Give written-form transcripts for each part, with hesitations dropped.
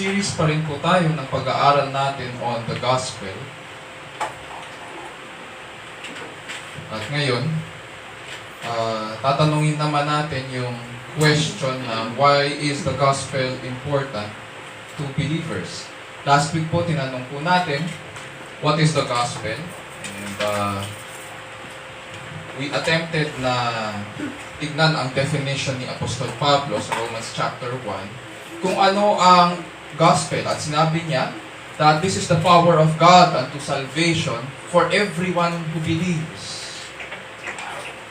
Nagsiseries pa rin po tayo ng pag-aaral natin on the gospel. At ngayon, tatanungin naman natin yung question na why is the gospel important to believers? Last week po, tinanong po natin what is the gospel? And we attempted na tignan ang definition ni Apostol Pablo sa Romans chapter 1 kung ano ang gospel. At sinabi niya that this is the power of God unto salvation for everyone who believes.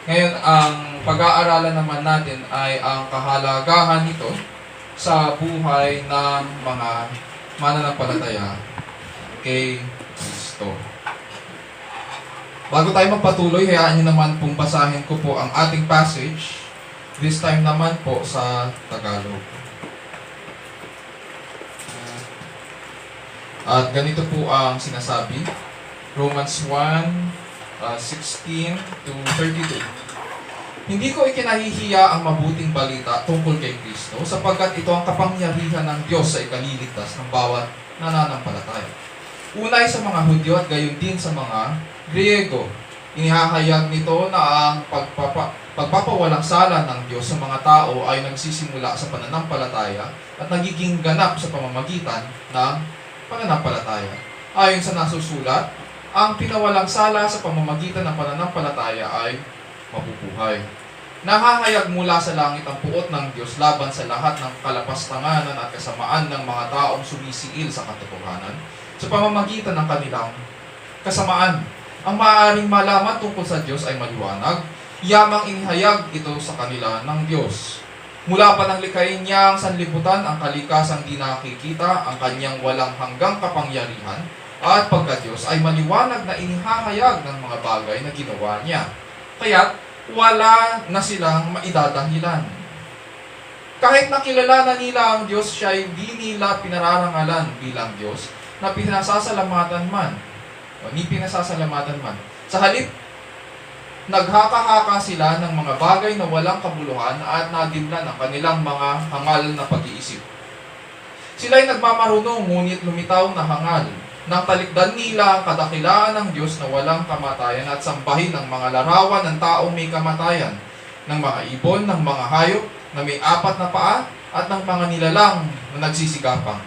Ngayon, ang pag-aaralan naman natin ay ang kahalagahan nito sa buhay ng mga mananampalataya kay Kristo. Bago tayo magpatuloy, hayaan niyo naman pong basahin ko po ang ating passage, this time naman po sa Tagalog. At ganito po ang sinasabi, Romans 1:16 to 32. Hindi ko ikinahihiya ang mabuting balita tungkol kay Kristo sapagkat ito ang kapangyarihan ng Diyos sa ikaliligtas ng bawat nananampalataya. Unay sa mga Hudyo at gayon din sa mga Griego. Inihahayag nito na ang pagpapawalang sala ng Diyos sa mga tao ay nagsisimula sa pananampalataya at nagiging ganap sa pamamagitan ng pananampalataya. Ayon sa nasusulat, ang pinawalang sala sa pamamagitan ng pananampalataya ay mabubuhay. Nahahayag mula sa langit ang puot ng Diyos laban sa lahat ng kalapastanganan at kasamaan ng mga taong sumisiil sa katotohanan sa pamamagitan ng kanilang kasamaan. Ang maaaring malaman tungkol sa Diyos ay maliwanag, yamang inihayag ito sa kanila ng Diyos. Mula pa ng likhain niya ang sanlibutan, ang kalikasang di nakikita, ang kanyang walang hanggang kapangyarihan, at pagka-Diyos ay maliwanag na inihahayag ng mga bagay na ginawa niya. Kaya't wala na silang maidadahilan. Kahit nakilala na nila ang Diyos, siya ay hindi nila pinararangalan bilang Diyos na pinasasalamatan man, o ni pinasasalamatan man. Sa halip, naghaka-haka sila ng mga bagay na walang kabuluhan at nadimlan ang kanilang mga hangal na pag-iisip. Sila'y nagmamarunong ngunit lumitaw na hangal nang talikdan nila ang kadakilaan ng Diyos na walang kamatayan at sambahin ang mga larawan ng taong may kamatayan, ng mga ibon, ng mga hayop na may apat na paa at ng mga nilalang na nagsisigapang.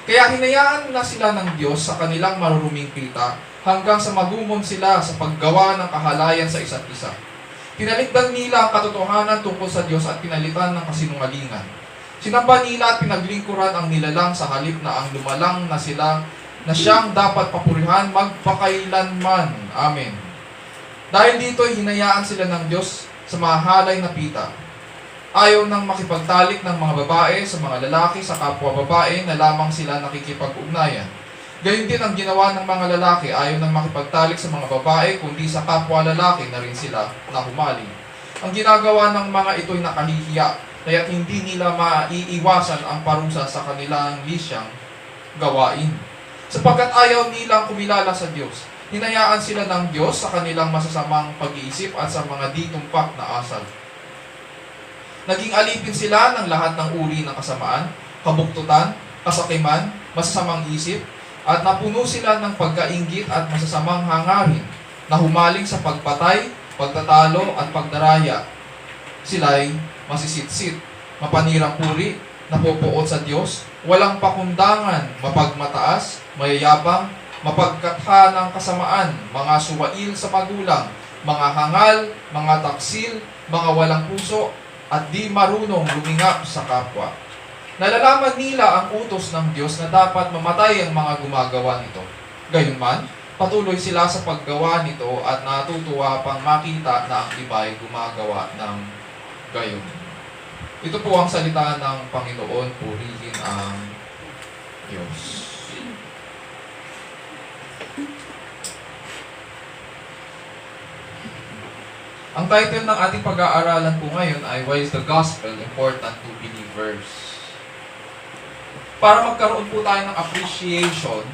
Kaya hinayaan na sila ng Diyos sa kanilang maruruming pita hanggang sa magumon sila sa paggawa ng kahalayan sa isa't isa. Pinaligdan nila ang katotohanan tungkol sa Diyos at pinalitan ng kasinungalingan. Sinamba nila at pinaglingkuran ang nilalang sa halip na ang lumalang na sila na siyang dapat papurihan magpakailanman. Amen. Dahil dito hinayaan sila ng Diyos sa mahalay na pita. Ayaw nang makipagtalik ng mga babae sa mga lalaki sa kapwa babae na lamang sila nakikipag-ugnayan. Gayun din ang ginawa ng mga lalaki, ayaw nang makipagtalik sa mga babae, kundi sa kapwa lalaki na rin sila nahumaling. Ang ginagawa ng mga ito'y nakahihiya, kaya't hindi nila maiiwasan ang parusa sa kanilang lisyang gawain. Sapagkat ayaw nilang kumilala sa Diyos, hinayaan sila ng Diyos sa kanilang masasamang pag-iisip at sa mga ditumpak na asal. Naging alipin sila ng lahat ng uri ng kasamaan, kabuktutan, kasakiman, masasamang isip, at napuno sila ng pagkainggit at masasamang hangarin na humaling sa pagpatay, pagtatalo at pagdaraya. Sila'y masisitsit, mapanirang puri, napupuot sa Diyos, walang pakundangan, mapagmataas, mayayabang, mapagkatha ng kasamaan, mga suwail sa magulang, mga hangal, mga taksil, mga walang puso, at di marunong lumingap sa kapwa. Nalalaman nila ang utos ng Diyos na dapat mamatay ang mga gumagawa nito. Gayunman, patuloy sila sa paggawa nito at natutuwa pang makita na ang iba'y gumagawa ng gayon. Ito po ang salita ng Panginoon, purihin ang Diyos. Ang title ng ating pag-aaralan po ngayon ay Why is the Gospel Important to Believers? Para magkaroon po tayo ng appreciation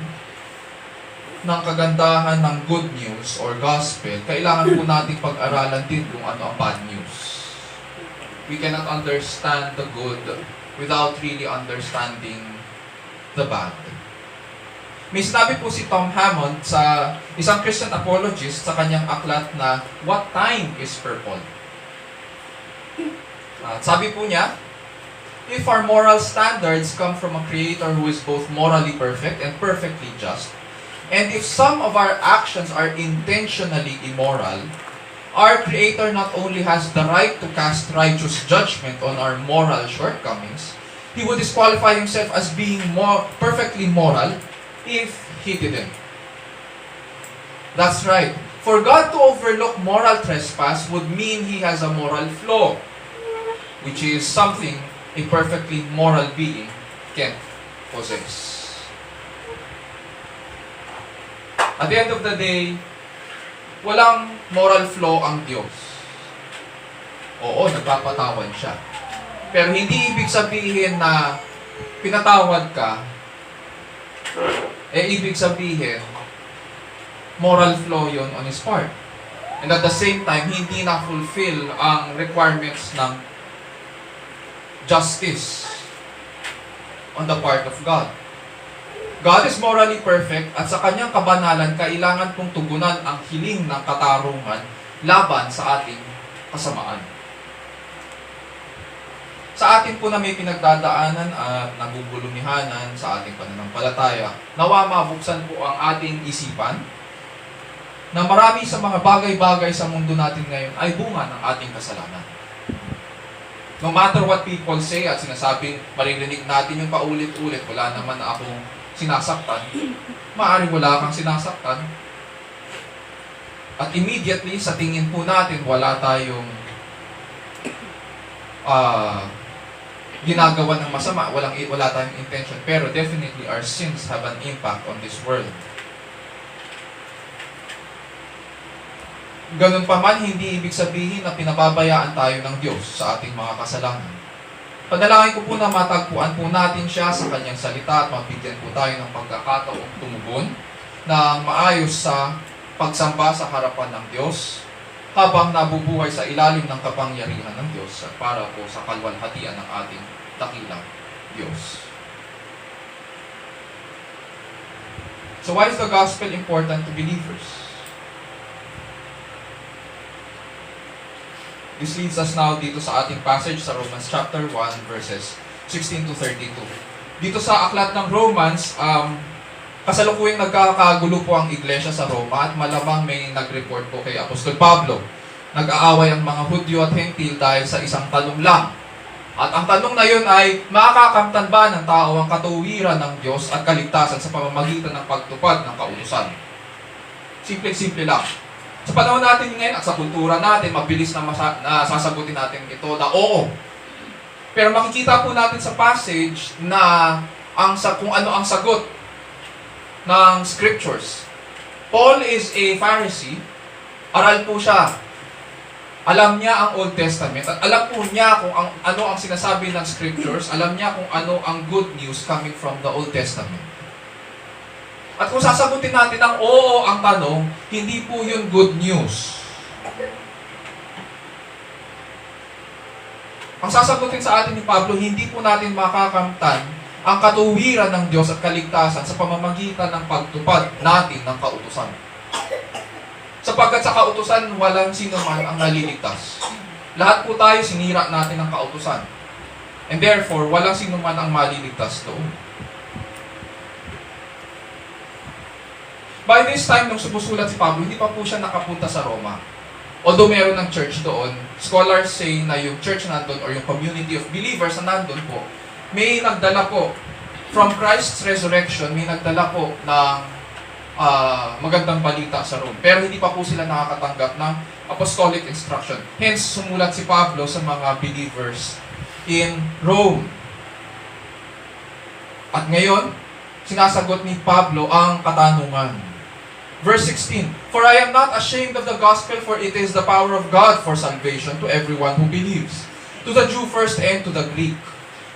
ng kagandahan ng good news or gospel, kailangan po nating pag-aralan din kung ano ang bad news. We cannot understand the good without really understanding the bad. May sinabi po si Tom Hammond sa isang Christian apologist sa kanyang aklat na What Time is Purple? Sabi po niya, if our moral standards come from a creator who is both morally perfect and perfectly just, and if some of our actions are intentionally immoral, our creator not only has the right to cast righteous judgment on our moral shortcomings, he would disqualify himself as being perfectly moral if he didn't. That's right. For God to overlook moral trespass would mean he has a moral flaw, which is something a perfectly moral being can't possess. At the end of the day, walang moral flaw ang Diyos. Oo, nagpapatawad siya. Pero hindi ibig sabihin na pinatawad ka, ibig sabihin, moral flaw yon on his part. And at the same time, hindi na-fulfill ang requirements ng justice on the part of God. God is morally perfect at sa kanyang kabanalan, kailangan pong tugunan ang hiling ng katarungan laban sa ating kasamaan. Sa atin po na may pinagdadaanan at nagugulumihanan sa ating pananampalataya, nawa mabuksan po ang ating isipan na marami sa mga bagay-bagay sa mundo natin ngayon ay bunga ng ating kasalanan. No matter what people say at sinasabing maririnig natin yung paulit-ulit, wala naman na akong sinasaktan, maaaring wala kang sinasaktan. At immediately, sa tingin po natin, wala tayong ginagawa ng masama, wala tayong intention. Pero definitely, our sins have an impact on this world. Ganun pa man, hindi ibig sabihin na pinababayaan tayo ng Diyos sa ating mga kasalanan. Panalangin ko po na matagpuan po natin siya sa kanyang salita at mabigyan po tayo ng pagkakataong tumugon ng maayos sa pagsamba sa harapan ng Diyos habang nabubuhay sa ilalim ng kapangyarihan ng Diyos at para po sa kalwalhatian ng ating dakilang Diyos. So why is the gospel important to believers? This leads us now dito sa ating passage sa Romans chapter 1 verses 16 to 32. Dito sa aklat ng Romans, kasalukuyang nagkakagulo po ang iglesia sa Roma at malamang may nag-report po kay Apostol Pablo. Nag-aaway ang mga Hudyo at Hentil dahil sa isang tanong lang. At ang tanong na yun ay, makakamtan ba ng tao ang katuwiran ng Diyos at kaligtasan sa pamamagitan ng pagtupad ng kautusan? Simple-simple lang. Sa panahon natin ngayon at sa kultura natin, mabilis na sasagutin natin ito na oo. Pero makikita po natin sa passage na kung ano ang sagot ng scriptures. Paul is a Pharisee. Aral po siya. Alam niya ang Old Testament at alam po niya kung ano ang sinasabi ng scriptures. Alam niya kung ano ang good news coming from the Old Testament. At kung sasagutin natin ang oo ang tanong, hindi po yun good news. Ang sasagutin sa atin ni Pablo, hindi po natin makakamtan ang katuwiran ng Diyos at kaligtasan sa pamamagitan ng pagtupad natin ng kautusan. Sapagkat sa kautusan, walang sino man ang naliligtas. Lahat po tayo sinira natin ng kautusan. And therefore, walang sino man ang maliligtas doon. By this time, nung sumusulat si Pablo, hindi pa po siya nakapunta sa Roma. Although meron ng church doon, scholars say na yung church nandun or yung community of believers na nandun po, may nagdala po, from Christ's resurrection, may nagdala po ng magandang balita sa Rome. Pero hindi pa po sila nakakatanggap ng apostolic instruction. Hence, sumulat si Pablo sa mga believers in Rome. At ngayon, sinasagot ni Pablo ang katanungan. Verse 16, For I am not ashamed of the gospel, for it is the power of God for salvation to everyone who believes, to the Jew first and to the Greek.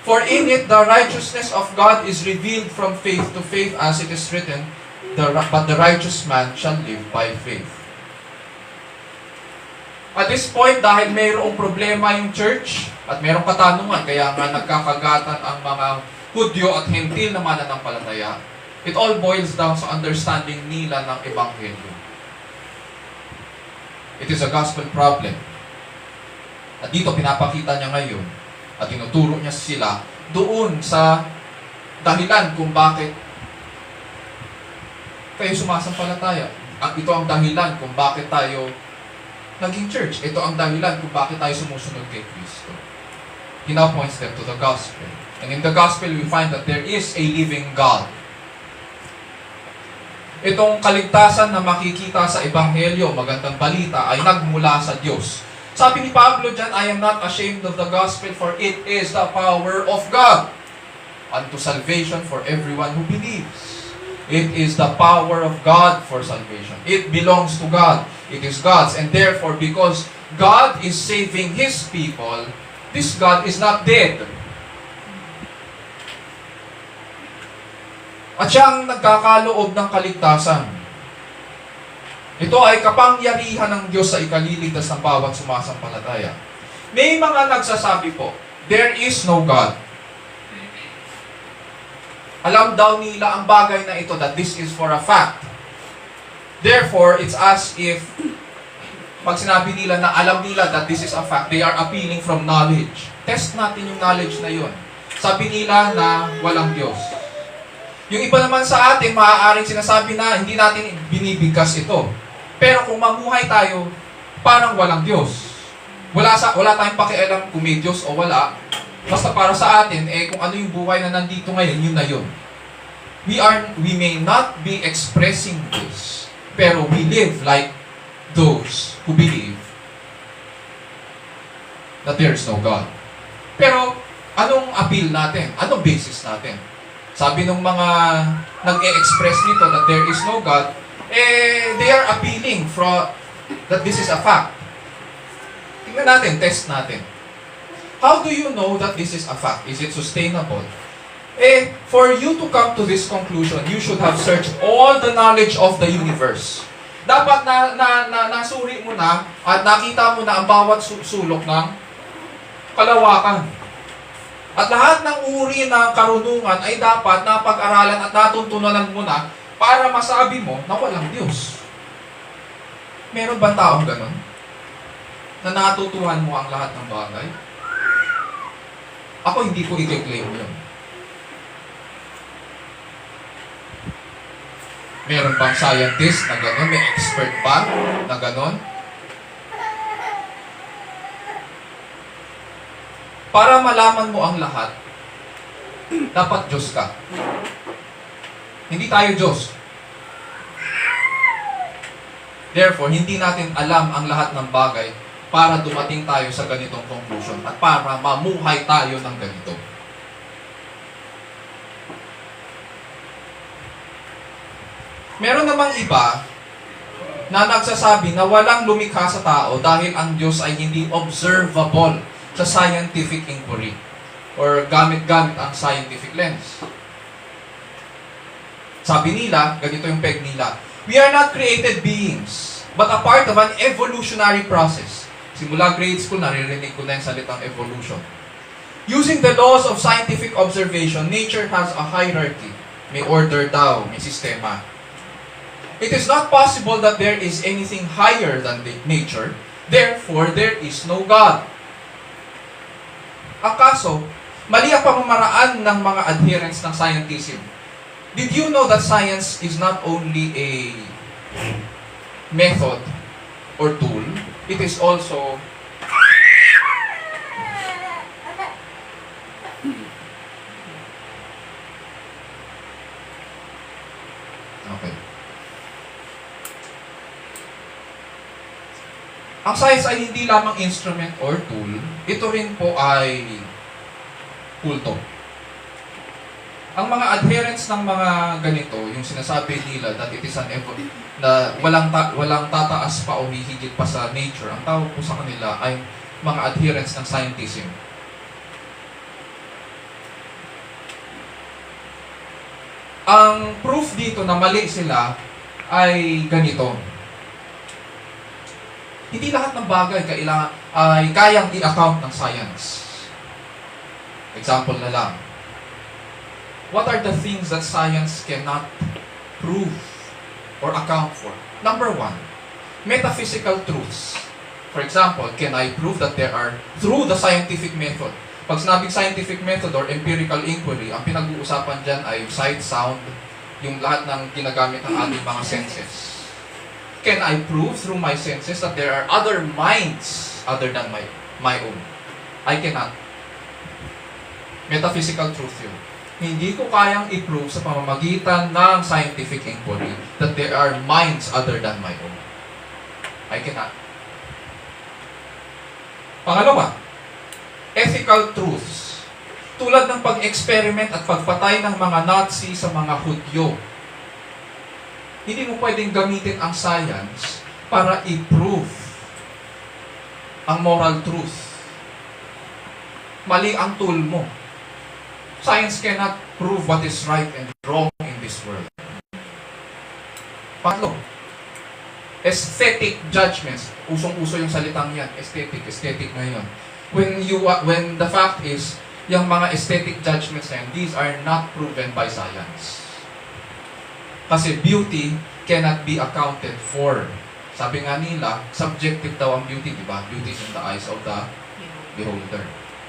For in it the righteousness of God is revealed from faith to faith, as it is written, but the righteous man shall live by faith. At this point, dahil mayroong problema yung church, at mayroong katanungan, kaya nga nagkakagatan ang mga Hudyo at Hentil na mananampalataya, it all boils down sa understanding nila ng Ebanghelyo. It is a gospel problem. At dito pinapakita niya ngayon at tinuturo niya sila doon sa dahilan kung bakit kayo sumasampalataya. At ito ang dahilan kung bakit tayo naging church. Ito ang dahilan kung bakit tayo sumusunod kay Kristo. He now points them to the gospel. And in the gospel, we find that there is a living God. Itong kaligtasan na makikita sa Ebanghelyo, magandang balita, ay nagmula sa Diyos. Sabi ni Pablo dyan, I am not ashamed of the gospel, for it is the power of God unto salvation for everyone who believes. It is the power of God for salvation. It belongs to God. It is God's. And therefore, because God is saving His people, this God is not dead. At siyang nagkakaloob ng kaligtasan. Ito ay kapangyarihan ng Diyos sa ikaliligtas ng bawat sumasampalataya. May mga nagsasabi po, there is no God. Alam daw nila ang bagay na ito that this is for a fact. Therefore, it's as if pag sinabi nila na alam nila that this is a fact, they are appealing from knowledge. Test natin yung knowledge na yun. Sabi nila na walang Diyos. Yung iba naman sa atin, maaaring sinasabi na hindi natin binibigkas ito. Pero kung mamuhay tayo, parang walang Diyos. Wala tayong pakialam kung may Diyos o wala. Basta para sa atin, kung ano yung buhay na nandito ngayon, yun na yun. We may not be expressing this, pero we live like those who believe that there is no God. Pero, anong appeal natin? Anong basis natin? Sabi ng mga nag-e-express nito that there is no God, they are appealing that this is a fact. Tingnan natin, test natin. How do you know that this is a fact? Is it sustainable? For you to come to this conclusion, you should have searched all the knowledge of the universe. Dapat nasuri mo na at nakita mo na ang bawat sulok ng kalawakan. At lahat ng uri ng karunungan ay dapat napag-aralan at natuntunan mo na para masabi mo na walang Diyos. Meron ba taong ganon? Na natutuhan mo ang lahat ng bagay? Ako hindi ko i-claim yun. Meron bang scientist na gano'n? May expert ba na gano'n? Para malaman mo ang lahat, dapat Diyos ka. Hindi tayo Diyos. Therefore, hindi natin alam ang lahat ng bagay para dumating tayo sa ganitong conclusion at para mamuhay tayo ng ganito. Meron namang iba na nagsasabi na walang lumikha sa tao dahil ang Diyos ay hindi observable sa scientific inquiry or gamit-gamit ang scientific lens. Sabi nila, ganito yung peg nila, we are not created beings, but a part of an evolutionary process. Simula grade school, naririnig ko na yung salitang evolution. Using the laws of scientific observation, nature has a hierarchy. May order daw, may sistema. It is not possible that there is anything higher than nature, therefore there is no God. Ang kaso, mali ang pamamaraan ng mga adherents ng scientism. Did you know that science is not only a method or tool, it is also okay. Ang science ay hindi lamang instrument or tool, ito rin po ay kulto. Ang mga adherents ng mga ganito, yung sinasabi nila that it is an na walang tataas pa o hihigit pa sa nature, ang tawag po sa kanila ay mga adherents ng scientism. Ang proof dito na mali sila ay ganito. Hindi lahat ng bagay ay kayang i-account ng science. Example na lang. What are the things that science cannot prove or account for? Number one, metaphysical truths. For example, can I prove that there are, through the scientific method, pag sinabing scientific method or empirical inquiry, ang pinag-uusapan dyan ay sight, sound, yung lahat ng ginagamit ng ating mga senses. Can I prove through my senses that there are other minds other than my own? I cannot. Metaphysical truth yun. Hindi ko kayang i-prove sa pamamagitan ng scientific inquiry that there are minds other than my own. I cannot. Pangalawa, ethical truths. Tulad ng pag-experiment at pagpatay ng mga Nazi sa mga Hudyo. Hindi mo pwedeng gamitin ang science para i-prove ang moral truth. Mali ang tool mo. Science cannot prove what is right and wrong in this world. Pangatlo, aesthetic judgments. Usong-uso yung salitang yan. Aesthetic ngayon. When the fact is, yung mga aesthetic judgments na yan, these are not proven by science. Kasi beauty cannot be accounted for. Sabi nga nila, subjective daw ang beauty, di ba? Beauty is in the eyes of the beholder.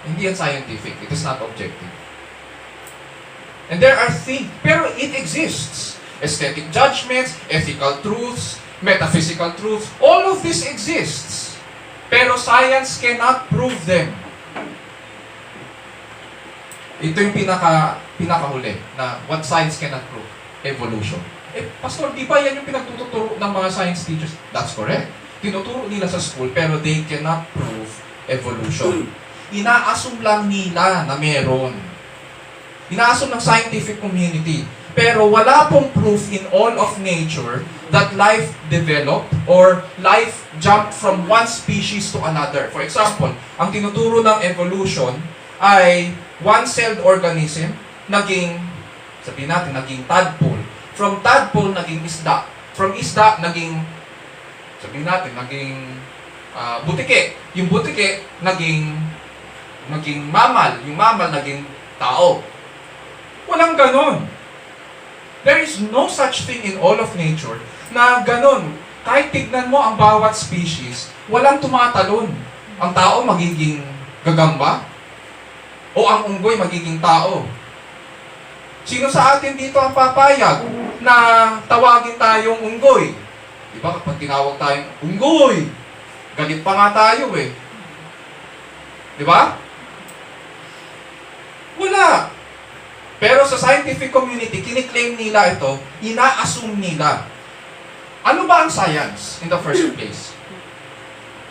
Hindi yan scientific. It is not objective. And there are things, pero it exists. Aesthetic judgments, ethical truths, metaphysical truths, all of this exists. Pero science cannot prove them. Ito yung pinakahuli na what science cannot prove. Evolution. Pastor, di ba yan yung pinagtuturo ng mga science teachers? That's correct. Tinuturo nila sa school, pero they cannot prove evolution. Ina-assume lang nila na meron. Ina-assume ng scientific community. Pero wala pong proof in all of nature that life developed or life jumped from one species to another. For example, ang tinuturo ng evolution ay one-celled organism naging, sabihin natin, naging tadpole. From tadpole, naging isda. From isda, naging, sabihin natin, naging butike. Yung butike, naging mammal. Yung mammal, naging tao. Walang ganon. There is no such thing in all of nature na ganon. Kahit tignan mo ang bawat species, walang tumatalon. Ang tao magiging gagamba o ang unggoy magiging tao. Sino sa atin dito ang papayag na tawagin tayong unggoy? Diba kapag tinawag tayong unggoy, galit pa nga tayo eh. Diba? Wala. Pero sa scientific community, kiniklaim nila ito, ina-assume nila. Ano ba ang science in the first place?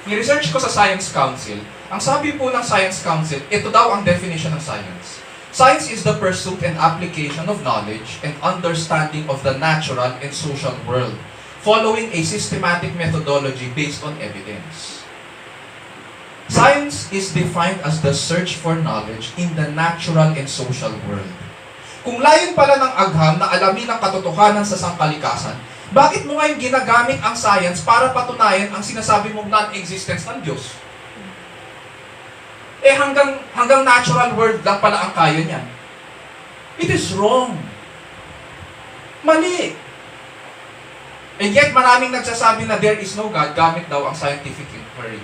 Ni-research ko sa Science Council. Ang sabi po ng Science Council, ito daw ang definition ng science. Science is the pursuit and application of knowledge and understanding of the natural and social world, following a systematic methodology based on evidence. Science is defined as the search for knowledge in the natural and social world. Kung layon pala ng agham na alamin ang katotohanan sa sangkalikasan, bakit mo ngayon ginagamit ang science para patunayan ang sinasabi mong non-existence ng Diyos? Hanggang natural world lang pala ang kaya niyan. It is wrong. Mali. And yet maraming nagsasabi na there is no God gamit daw ang scientific inquiry.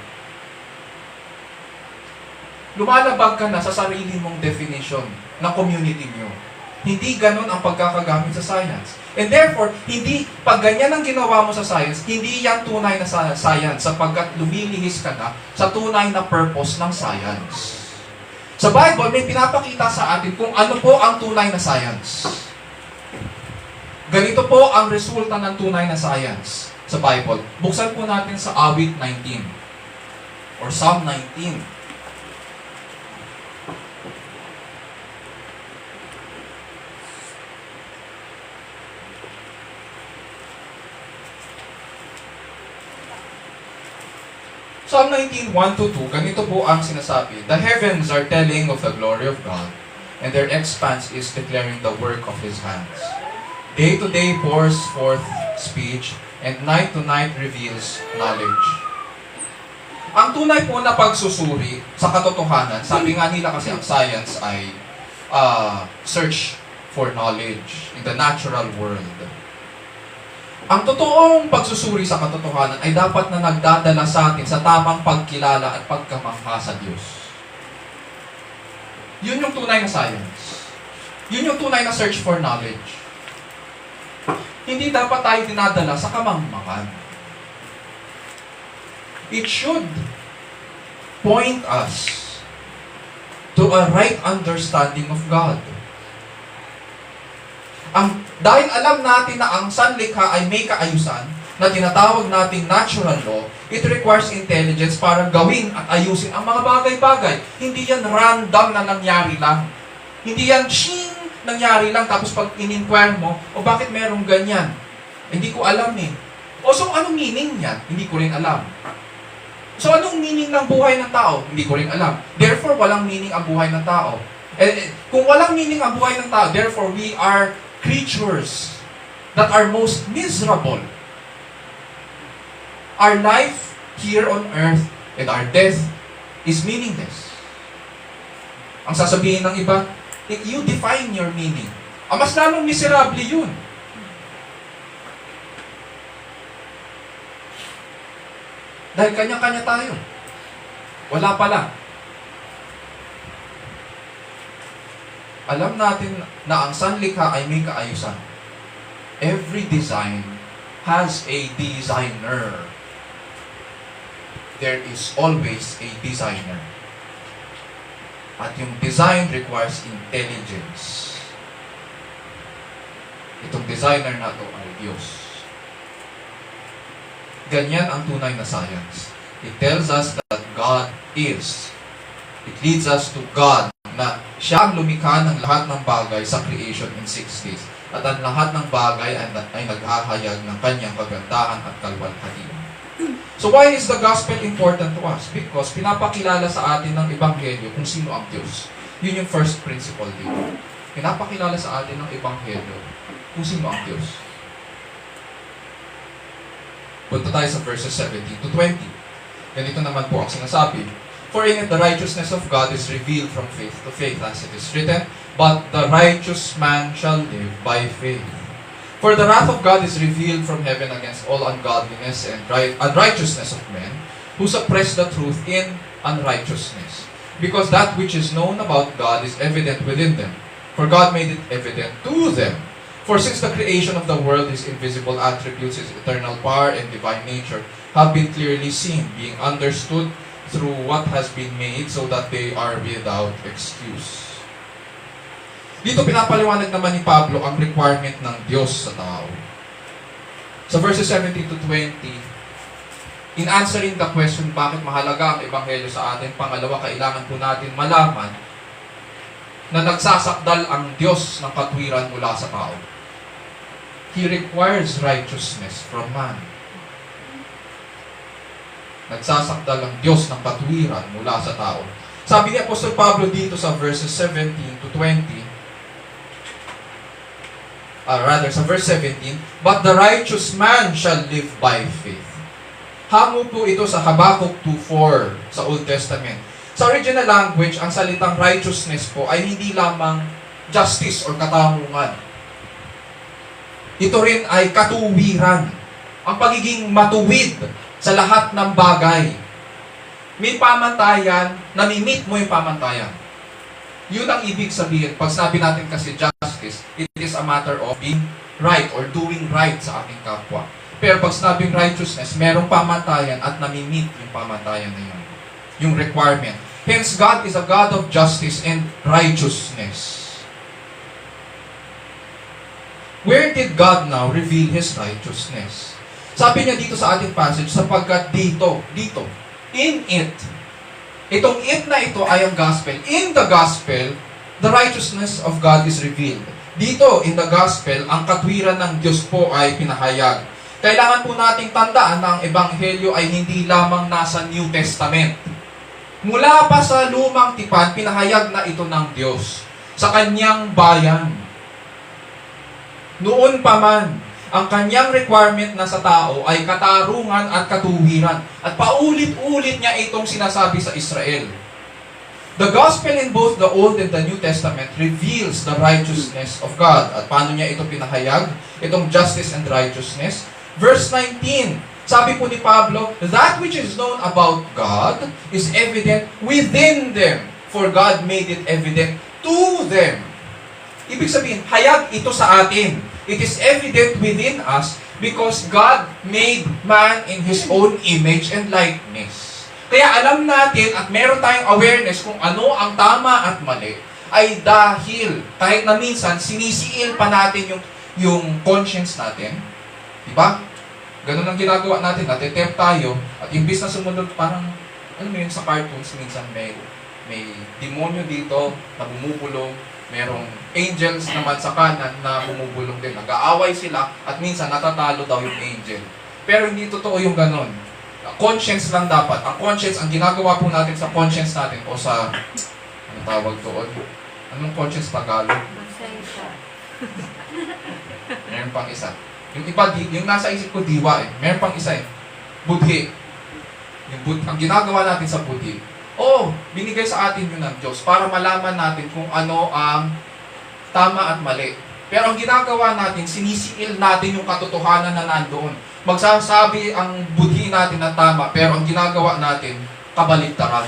Lumalabag ka na sa sarili mong definition ng community niyo. Hindi ganun ang pagkakagamit sa science. And therefore, pag ganyan ang ginawa mo sa science, hindi yan tunay na science sapagkat lumilihis ka na sa tunay na purpose ng science. Sa Bible, may pinapakita sa atin kung ano po ang tunay na science. Ganito po ang resulta ng tunay na science sa Bible. Buksan po natin sa Awit 19 or Psalm 19. Psalm 19, 1-2, ganito po ang sinasabi. The heavens are telling of the glory of God, and their expanse is declaring the work of His hands. Day to day pours forth speech, and night to night reveals knowledge. Ang tunay po na pagsusuri sa katotohanan, sabi nga nila kasi ang science ay search for knowledge in the natural world. Ang totoong pagsusuri sa katotohanan ay dapat na nagdadala sa atin sa tamang pagkilala at pagkamangha sa Diyos. Yun yung tunay na science. Yun yung tunay na search for knowledge. Hindi dapat tayo dinadala sa kamangmangan. It should point us to a right understanding of God. Dahil alam natin na ang sanlikha ay may kaayusan, na tinatawag nating natural law, it requires intelligence para gawin at ayusin ang mga bagay-bagay. Hindi yan random na nangyari lang. Hindi yan nangyari lang tapos pag in-inquire mo, o bakit merong ganyan? Hindi ko alam eh. O so anong meaning yan? Hindi ko rin alam. So anong meaning ng buhay ng tao? Hindi ko rin alam. Therefore, walang meaning ang buhay ng tao. Kung walang meaning ang buhay ng tao, therefore we are creatures that are most miserable. Our life here on earth and our death is meaningless. Ang sasabihin ng iba, you define your meaning. Mas lalong miserable yun. Dahil kanya-kanya tayo. Wala pala. Alam natin na ang sanlikha ay may kaayusan. Every design has a designer. There is always a designer. At yung design requires intelligence. Itong designer na ito ay Diyos. Ganyan ang tunay na science. It tells us that God is. It leads us to God na siya ang lumikha ng lahat ng bagay sa creation in 6 days. At ang lahat ng bagay ay naghahayag ng kanyang kagandahan at kalwalhatian. So why is the gospel important to us? Because pinapakilala sa atin ng ebanghelyo kung sino ang Diyos. Yun yung first principle dito. Pinapakilala sa atin ng ebanghelyo kung sino ang Diyos. Punta tayo sa verses 17 to 20. Ganito naman po ang sinasabi. For in it the righteousness of God is revealed from faith to faith, as it is written, but the righteous man shall live by faith. For the wrath of God is revealed from heaven against all ungodliness and unrighteousness of men, who suppress the truth in unrighteousness. Because that which is known about God is evident within them, for God made it evident to them. For since the creation of the world, His invisible attributes, His eternal power and divine nature, have been clearly seen, being understood through what has been made, so that they are without excuse. Dito pinapaliwanag naman ni Pablo ang requirement ng Diyos sa tao. Sa verses 17 to 20, in answering the question bakit mahalaga ang ebanghelyo sa atin, pangalawa, kailangan po natin malaman na nagsasakdal ang Diyos ng katwiran mula sa tao. He requires righteousness from man. Nagsasakdal ang Diyos ng katwiran mula sa tao. Sabi ni Apostol Pablo dito sa verses 17 to 20, sa verse 17, but the righteous man shall live by faith. Hango po ito sa Habakkuk 2:4 sa Old Testament. Sa original language, ang salitang righteousness po ay hindi lamang justice or katarungan. Ito rin ay katuwiran. Ang pagiging matuwid sa lahat ng bagay. May pamantayan, nami-meet mo yung pamantayan. Yun ang ibig sabihin. Pag sabi natin kasi justice, it is a matter of being right or doing right sa ating kapwa. Pero pag sinabing righteousness, merong pamantayan at nami-meet yung pamantayan na yun. Yung requirement. Hence, God is a God of justice and righteousness. Where did God now reveal His righteousness? Sabi niya dito sa ating passage, sapagkat dito, in it. Itong it na ito ay ang gospel. In the gospel, the righteousness of God is revealed. Dito, in the gospel, ang katwiran ng Diyos po ay pinahayag. Kailangan po nating tandaan na ang ebanghelyo ay hindi lamang nasa New Testament. Mula pa sa lumang tipan, pinahayag na ito ng Diyos sa kanyang bayan. Noon pa man, ang kanyang requirement na sa tao ay katarungan at katuwiran. At paulit-ulit niya itong sinasabi sa Israel. The gospel in both the Old and the New Testament reveals the righteousness of God. At paano niya ito pinahayag? Itong justice and righteousness. Verse 19, sabi po ni Pablo, that which is known about God is evident within them, for God made it evident to them. Ibig sabihin, hayag ito sa atin. It is evident within us because God made man in His own image and likeness. Kaya alam natin at meron tayong awareness kung ano ang tama at mali ay dahil kahit na minsan sinisiil pa natin yung conscience natin. Diba? Ganun ang ginagawa natin. Natitempt tayo at imbis na sumunod parang ano mo yun sa cartoons minsan may demonyo dito na bumubulong, merong angels naman sa kanan na bumubulong din. Nag-aaway sila at minsan natatalo daw yung angel. Pero hindi totoo yung ganon. Conscience lang dapat. Ang conscience, ang ginagawa po natin sa conscience natin o sa, ano tawag doon? Anong conscience Tagalog? Meron pang isa. Yung iba, yung nasa isip ko, diwa eh. Meron pang isa eh. Budhi. Ang ginagawa natin sa budhi, binigay sa atin yun ng Diyos para malaman natin kung ano ang tama at mali. Pero ang ginagawa natin, sinisiil natin yung katotohanan na nandoon. Magsasabi ang budhi natin na tama, pero ang ginagawa natin, kabaligtaran.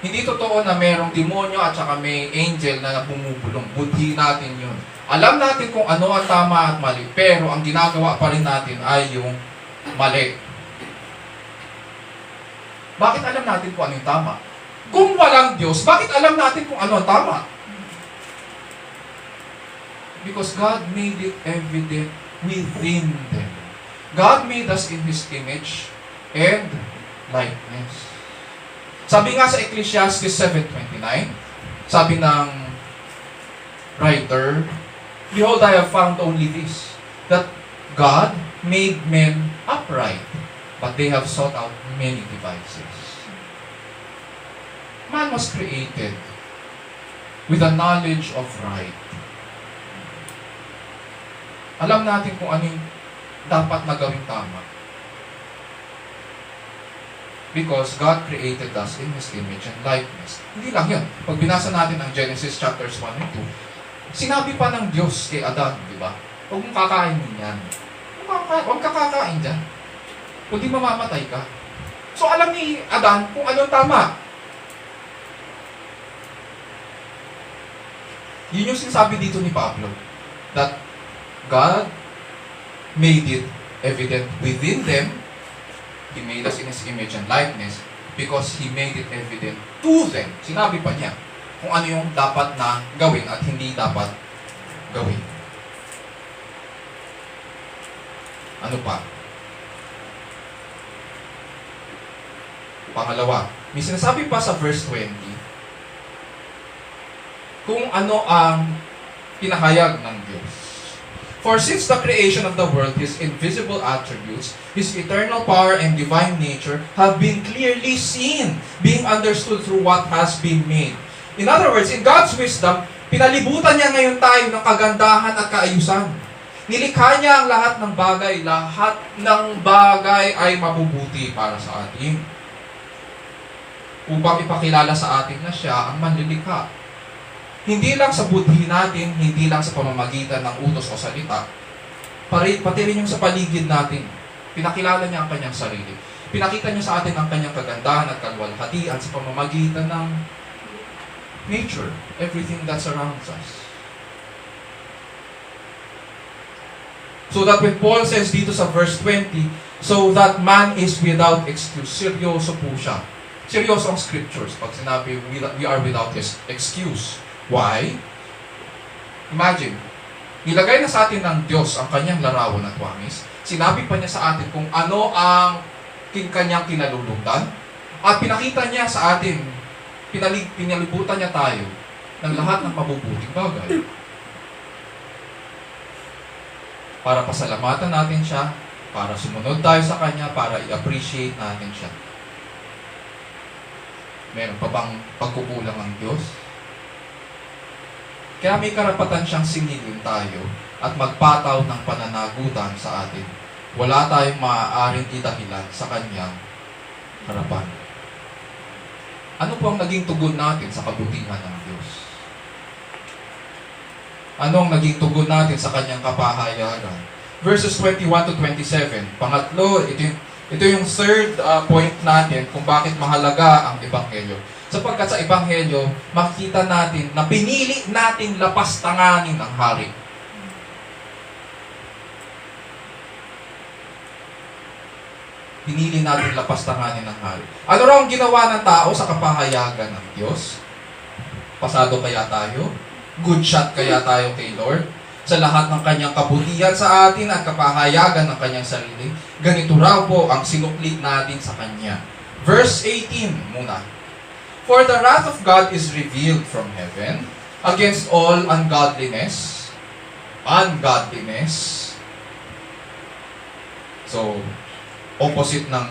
Hindi totoo na merong demonyo at saka may angel na bumubulong. Budhi natin yun. Alam natin kung ano ang tama at mali, pero ang ginagawa pa rin natin ay yung mali. Bakit alam natin kung ano yung tama? Kung walang Diyos, bakit alam natin kung ano ang tama? Because God made it evident within them. God made us in His image and likeness. Sabi nga sa Ecclesiastes 7:29, sabi ng writer, behold, I have found only this, that God made men upright, but they have sought out many devices. Man was created with a knowledge of right. Alam natin kung ano yung dapat na gawing tama. Because God created us in His image and likeness. Hindi lang yan. Pag binasa natin ang Genesis chapters 1 and 2, sinabi pa ng Diyos kay Adan, di ba? Huwag mong kakainin yan. Huwag ka kakain dyan. Kundi mamamatay ka. So alam ni Adan kung anong tama. Yun yung sinasabi dito ni Pablo. That God made it evident within them. He made us in His image and likeness because He made it evident to them. Sinabi pa niya kung ano yung dapat na gawin at hindi dapat gawin. Ano pa? Pangalawa, may sinasabi pa sa verse 20 kung ano ang pinahayag ng Diyos. For since the creation of the world, His invisible attributes, His eternal power and divine nature have been clearly seen, being understood through what has been made. In other words, in God's wisdom, pinalibutan niya ngayon tayo ng kagandahan at kaayusan. Nilikha niya ang lahat ng bagay. Lahat ng bagay ay mabubuti para sa atin. Upang ipakilala sa atin na siya ang manlilikha. Hindi lang sa budhi natin, hindi lang sa pamamagitan ng utos o salita, pati rin yung sa paligid natin. Pinakilala niya ang kanyang sarili. Pinakita niya sa atin ang kanyang kagandahan at kalwalhatian sa pamamagitan ng nature, everything that surrounds us. So that when Paul says dito sa verse 20, so that man is without excuse, seryoso po siya. Seryoso ang scriptures pag sinabi we are without excuse. Why? Imagine, nilagay na sa atin ng Diyos ang kanyang larawan at wangis. Sinabi pa niya sa atin kung ano ang kanyang kinalulutan. At pinakita niya sa atin, pinalibutan niya tayo ng lahat ng mabubuting bagay. Para pasalamatan natin siya, para sumunod tayo sa kanya, para i-appreciate natin siya. Meron pa bang pagkukulang ang Diyos? Kaya may karapatan siyang singilin tayo at magpataw ng pananagutan sa atin. Wala tayong maaaring idahilan sa kanyang harapan. Ano po ang naging tugon natin sa kabutihan ng Diyos? Ano ang naging tugon natin sa kanyang kapahayagan? Verses 21 to 27. Pangatlo, ito yung third point natin kung bakit mahalaga ang Ebanghelyo. Sapagkat sa Ebanghelyo, makikita natin na pinili nating lapastanganin ang hari. Pinili natin lapastanganin ang hari. Ano raw ang ginawa ng tao sa kapahayagan ng Diyos? Pasado kaya tayo? Good shot kaya tayo kay Lord? Sa lahat ng kanyang kabutihan sa atin at kapahayagan ng kanyang sarili, ganito raw po ang sinuklit natin sa kanya. Verse 18 muna. For the wrath of God is revealed from heaven against all ungodliness. So, opposite ng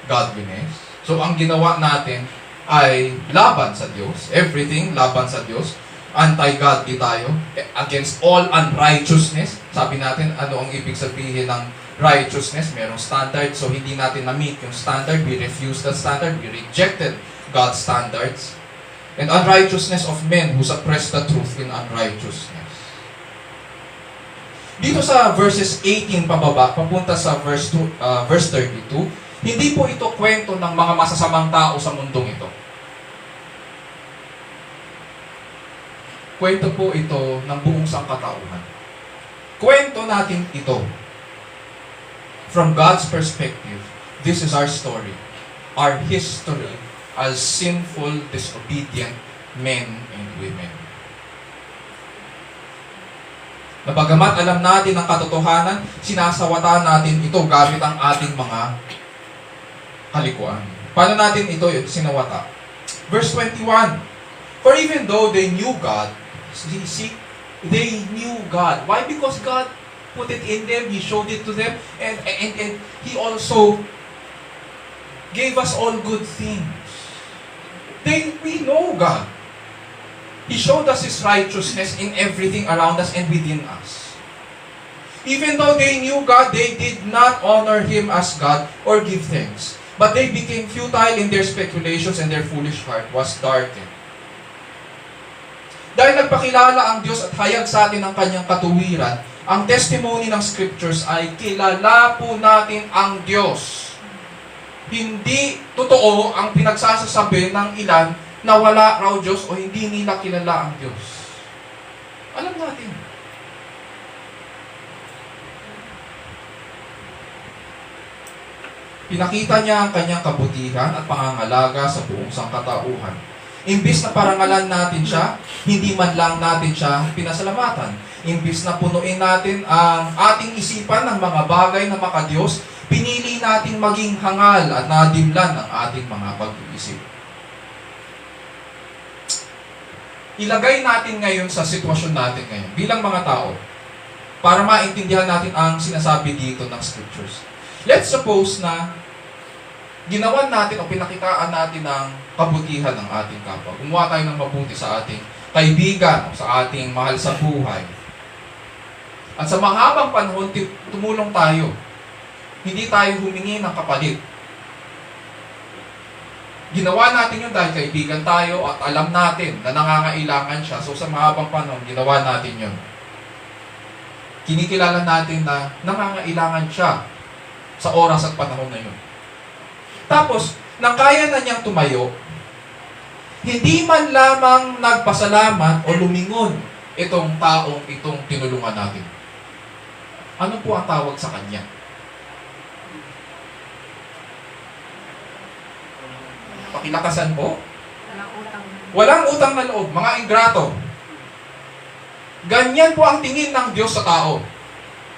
godliness. So, ang ginawa natin ay laban sa Diyos. Everything laban sa Diyos. Anti-godly tayo. Against all unrighteousness. Sabi natin, ano ang ibig sabihin ng righteousness? Merong standard. So, hindi natin na-meet yung standard. We refused the standard. We rejected God's standards. And unrighteousness of men who suppress the truth in unrighteousness. Dito sa verses 18 pababa, papunta sa verse 32, hindi po ito kwento ng mga masasamang tao sa mundong ito. Kwento po ito ng buong sangkatauhan. Kwento natin ito. From God's perspective, this is our story. Our history as sinful, disobedient men and women. Na bagamat alam natin ang katotohanan, sinasawata natin ito gamit ang ating mga kalikuan. Paano natin ito sinawata? Verse 21, for even though they knew God, they knew God. Why? Because God put it in them, He showed it to them, and He also gave us all good things. We know God. He showed us His righteousness in everything around us and within us. Even though they knew God, they did not honor Him as God or give thanks. But they became futile in their speculations and their foolish heart was darkened. Dahil nagpakilala ang Diyos at hayag sa atin ang Kanyang katuwiran, ang testimony ng Scriptures ay kilala po natin ang Diyos. Hindi totoo ang pinagsasasabi ng ilan na wala raw Diyos o hindi nila kilala ang Diyos. Alam natin. Pinakita niya ang kanyang kabutihan at pangangalaga sa buong sangkatauhan. Imbis na parangalan natin siya, hindi man lang natin siya pinasalamatan. Imbis na punuin natin ang ating isipan ng mga bagay na makadiyos, pinili natin maging hangal at nadimlan ang ating mga pag-iisip. Ilagay natin ngayon sa sitwasyon natin ngayon bilang mga tao para maintindihan natin ang sinasabi dito ng Scriptures. Let's suppose na ginawan natin o pinakitaan natin ng kabutihan ng ating kapwa. Gumawa tayo ng mabuti sa ating kaibigan o sa ating mahal sa buhay. At sa mahabang panahon, tumulong tayo. Hindi tayo humingi ng kapalit. Ginawa natin yun dahil kaibigan tayo at alam natin na nangangailangan siya. So sa mahabang panahon, ginawa natin yun. Kinikilala natin na nangangailangan siya sa oras at panahon na yun. Tapos, nang kaya na niyang tumayo, hindi man lamang nagpasalamat o lumingon itong taong itong tinulungan natin. Ano po ang tawag sa kanya? Pakilakasan po? Walang utang na loob. Mga ingrato. Ganyan po ang tingin ng Diyos sa tao.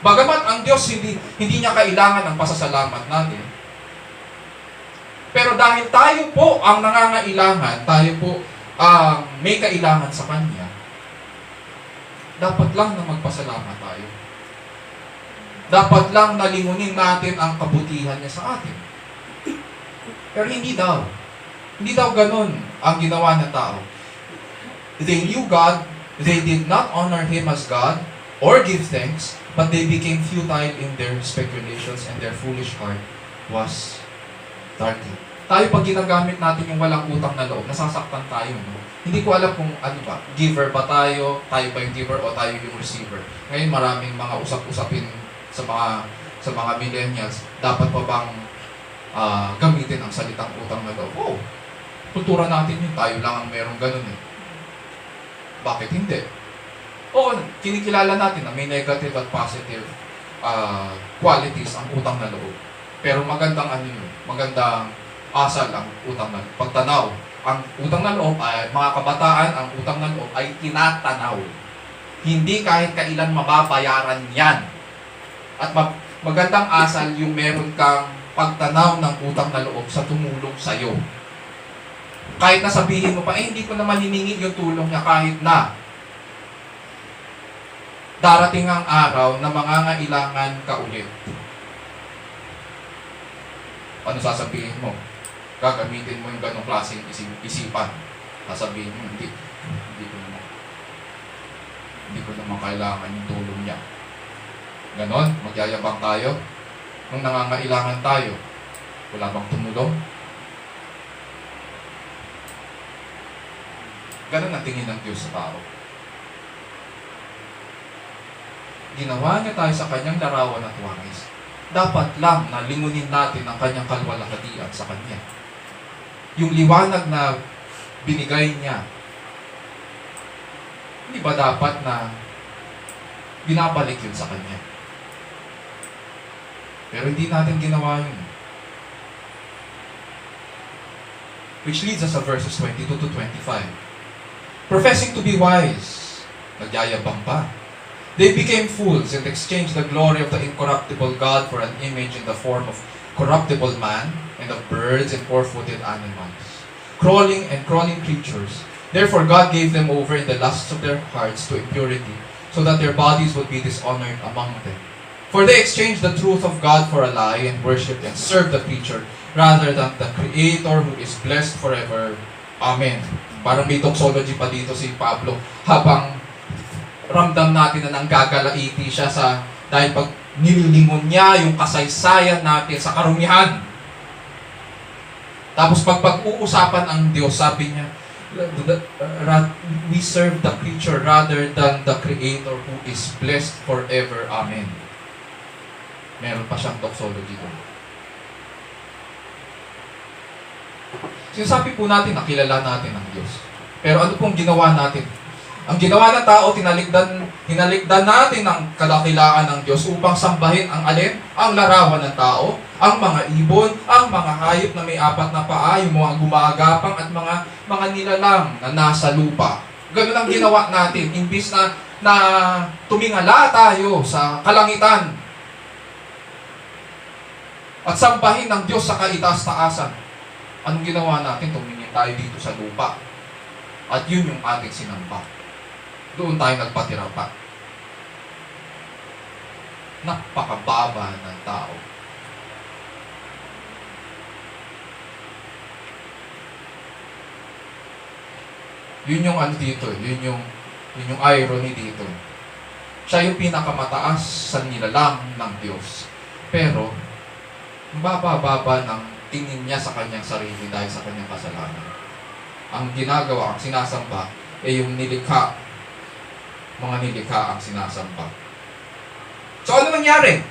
Bagamat ang Diyos hindi niya kailangan ng pasasalamat natin. Pero dahil tayo po ang nangangailangan, tayo po ang may kailangan sa Kanya, dapat lang na magpasalamat tayo. Dapat lang nalingunin natin ang kabutihan niya sa atin. Pero hindi daw. Hindi daw ganun ang ginawa ng tao. They knew God, they did not honor Him as God or give thanks, but they became futile in their speculations and their foolish heart was darkened. Tayo pag ginagamit natin yung walang utang na loob, nasasaktan tayo. No? Hindi ko alam kung ano ba, giver ba tayo ba yung giver o tayo yung receiver. Ngayon maraming mga usap-usapin sa mga millennials, dapat pa bang gamitin ang salitang utang na loob? Oh, kultura natin yun, tayo lang ang merong ganun eh. Bakit hindi? Oo, kinikilala natin na may negative at positive qualities ang utang na loob. Pero magandang ano yun, magandang asal ang utang na loob. Pagtanaw, ang utang na loob ay, mga kabataan, ang utang na loob ay tinatanaw. Hindi kahit kailan mababayaran yan. At magandang asal yung meron kang pagtanaw ng utang na loob sa tumulong sa'yo. Kahit na sabihin mo pa, hindi ko naman hiningi yung tulong niya kahit na darating ang araw na mangangailangan ka ulit. Ano sasabihin mo? Gagamitin mo yung ganong klaseng isipan. Sasabihin mo, hindi ko naman kailangan yung tulong niya. Ganon, magyayabang tayo. Nung nangangailangan tayo, wala bang tumulong? Ganon ang tingin ng Diyos sa tao. Ginawa niya tayo sa kanyang larawan at wangis. Dapat lang na lingunin natin ang kanyang kalwalhatian sa kanya. Yung liwanag na binigay niya, hindi ba dapat na binabalik yun sa kanya? Pero hindi natin ginawa yun. Which leads us to verses 22 to 25. Professing to be wise, nagyayabang pa. They became fools and exchanged the glory of the incorruptible God for an image in the form of corruptible man and of birds and four-footed animals, crawling and crawling creatures. Therefore God gave them over in the lusts of their hearts to impurity, so that their bodies would be dishonored among them. For they exchanged the truth of God for a lie and worshipped and served the creature rather than the Creator who is blessed forever. Amen. Parang may doxology pa dito si Pablo habang ramdam natin na nanggagalaiti siya dahil pag nililingon niya yung kasaysayan natin sa karumihan. Tapos pag-uusapan ang Diyos, sabi niya, we serve the creature rather than the Creator who is blessed forever. Amen. Meron pa siyang doxology doon. Sinasabi po natin na kilala natin ang Diyos. Pero ano pong ginawa natin? Ang ginawa ng tao, hinalikdan natin ang kadakilaan ng Diyos upang sambahin ang alin? Ang larawan ng tao, ang mga ibon, ang mga hayop na may apat na paa, yung mga gumagapang at mga nilalang na nasa lupa. Ganun ang ginawa natin. Imbis na tumingala tayo sa kalangitan at sambahin ng Diyos sa kaitaas-taasan. Anong ginawa natin? Tumingin tayo dito sa lupa. At yun yung ating sinamba. Doon tayo nagpatira pa. Napakababa ng tao. Yun yung ano dito, yun yung irony dito. Siya yung pinakamataas sa nilalang ng Diyos. Pero, baba-baba ng tingin niya sa kanyang sarili dahil sa kanyang kasalanan. Ang ginagawa, ang sinasamba, yung nilikha. Mga nilikha ang sinasamba. So, ano nangyari?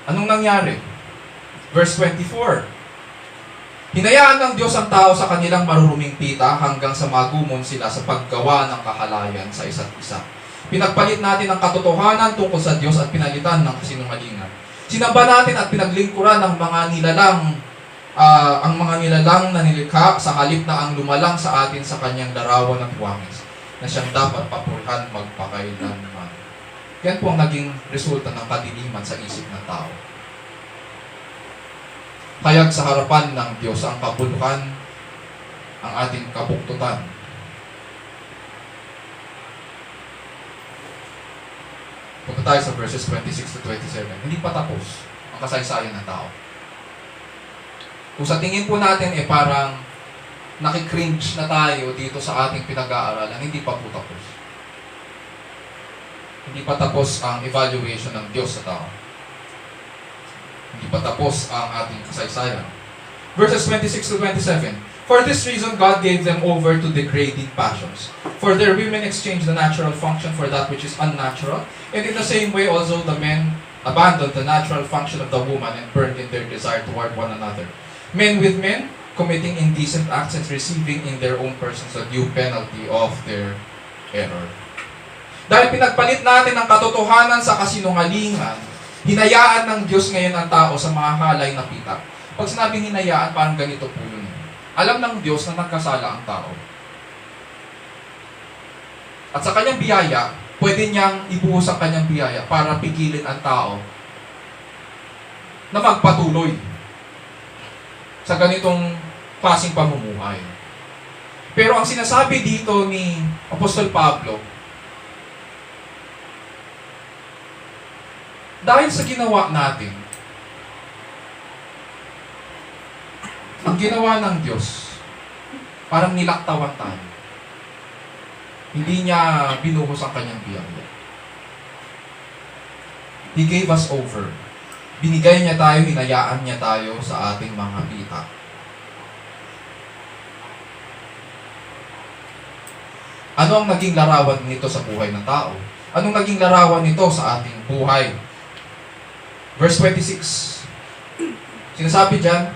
Anong nangyari? Verse 24. Hinayaan ng Diyos ang tao sa kanilang maruruming pita hanggang sa magumon sila sa paggawa ng kahalayan sa isa't isa. Pinagpalit natin ang katotohanan tungkol sa Diyos at pinalitan ng kasinungalingan. Sinamba natin at pinaglingkuran ng mga nilalang, ang mga nilalang na nilikha sa halip na ang lumalang sa atin sa kanyang larawan at wangis, na siyang dapat papurihan magpakailanman. Yan po ang naging resulta ng kadiliman sa isip ng tao. Kaya sa harapan ng Diyos ang kabuluhan, ang ating kabuktutan. Punta tayo sa verses 26 to 27. Hindi pa tapos ang kasaysayan ng tao. Kung sa tingin po natin parang nakikringe na tayo dito sa ating pinag-aaralan, hindi pa po tapos. Hindi pa tapos ang evaluation ng Diyos sa tao. Hindi pa tapos ang ating kasaysayan. Verses 26 to 27. For this reason, God gave them over to degrading passions. For their women exchanged the natural function for that which is unnatural. And in the same way also the men abandoned the natural function of the woman and burned in their desire toward one another. Men with men, committing indecent acts and receiving in their own persons the due penalty of their error. Dahil pinagpalit natin ang katotohanan sa kasinungalingan, hinayaan ng Diyos ngayon ang tao sa mga halay na pita. Pag sinabing hinayaan, parang ganito po yun. Alam ng Diyos na nagkasala ang tao. At sa kanyang biyaya, pwede niyang ibuhos ang kanyang biyaya para pigilin ang tao na magpatuloy sa ganitong klaseng pamumuhay. Pero ang sinasabi dito ni Apostol Pablo, dahil sa ginawa natin, ang ginawa ng Diyos, parang nilaktawan tayo. Hindi niya binuhos ang kanyang biyaya. He gave us over. Binigay niya tayo, hinayaan niya tayo sa ating mga pita. Ano ang naging larawan nito sa buhay ng tao? Anong naging larawan nito sa ating buhay? Verse 26. Sinasabi dyan,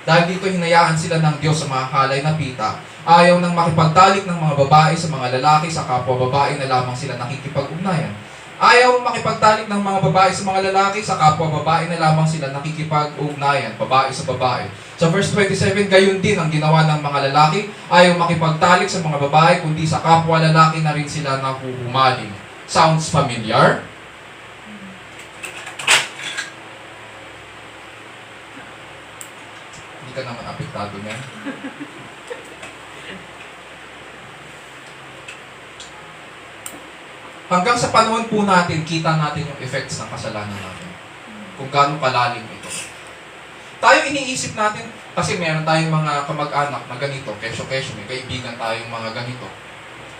dahil dito hinayaan sila ng Diyos sa mga halay na pita, ayaw nang makipagtalik ng mga babae sa mga lalaki, sa kapwa babae na lamang sila nakikipag-ugnayan. Ayaw makipagtalik ng mga babae sa mga lalaki, sa kapwa babae na lamang sila nakikipag-ugnayan, babae sa babae. Sa verse 27, gayon din ang ginawa ng mga lalaki, ayaw makipagtalik sa mga babae, kundi sa kapwa lalaki na rin sila nahuhumaling. Sounds familiar? Ka naman apektado niyan. Hanggang sa panahon po natin, kita natin yung effects ng kasalanan natin. Kung gaano kalalim ito. Tayo iniisip natin, kasi meron tayong mga kamag-anak na ganito, kesyo-kesyo, may kaibigan tayong mga ganito.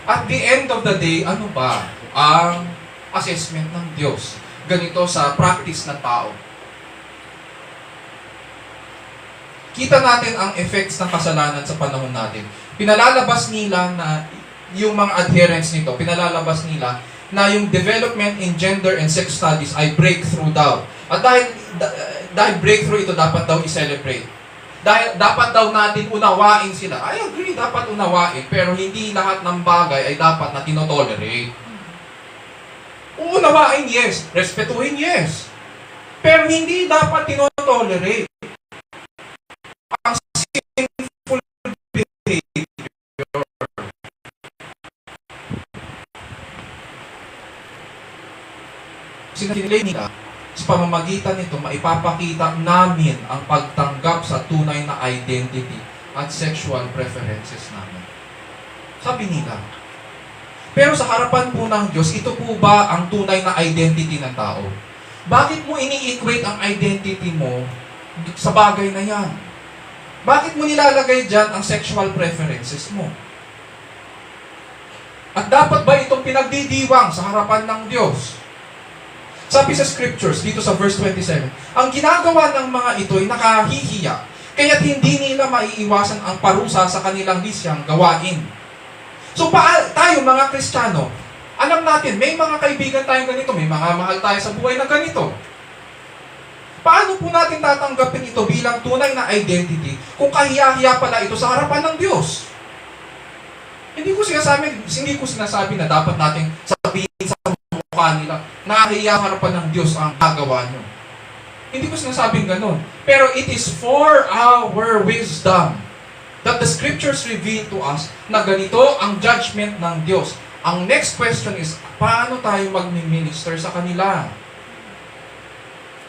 At the end of the day, ano ba ang assessment ng Diyos? Ganito sa practice ng tao. Kita natin ang effects ng kasalanan sa panahon natin. Pinalalabas nila na yung mga adherents nito, pinalalabas nila na yung development in gender and sex studies ay breakthrough daw. At dahil breakthrough ito, dapat daw i-celebrate. Dahil dapat daw natin unawain sila. I agree, dapat unawain, pero hindi lahat ng bagay ay dapat na tinotolerate. Uunawain, yes. Respetuhin, yes. Pero hindi dapat tinotolerate. Ang sinful behavior. Sinilay nila, sa pamamagitan nito, maipapakita namin ang pagtanggap sa tunay na identity at sexual preferences namin. Sabi nila. Pero sa harapan po ng Diyos, ito po ba ang tunay na identity ng tao? Bakit mo ini-equate ang identity mo sa bagay na yan? Bakit mo nilalagay dyan ang sexual preferences mo? At dapat ba itong pinagdidiwang sa harapan ng Diyos? Sabi sa scriptures, dito sa verse 27, ang ginagawa ng mga ito ay nakahihiya, kaya't hindi nila maiiwasan ang parusa sa kanilang lisyang gawain. So tayo mga Kristiyano, alam natin, may mga kaibigan tayong ganito, may mga mahal tayo sa buhay na ganito. Paano po natin tatanggapin ito bilang tunay na identity kung kahiya-hiya pala ito sa harapan ng Diyos? Hindi ko sinasabi na dapat natin sabihin sa mukha nila, nahiya harapan ng Diyos ang gagawa nyo. Hindi ko sinasabing ganun. Pero it is for our wisdom that the scriptures reveal to us na ganito ang judgment ng Diyos. Ang next question is, paano tayo mag-minister sa kanila?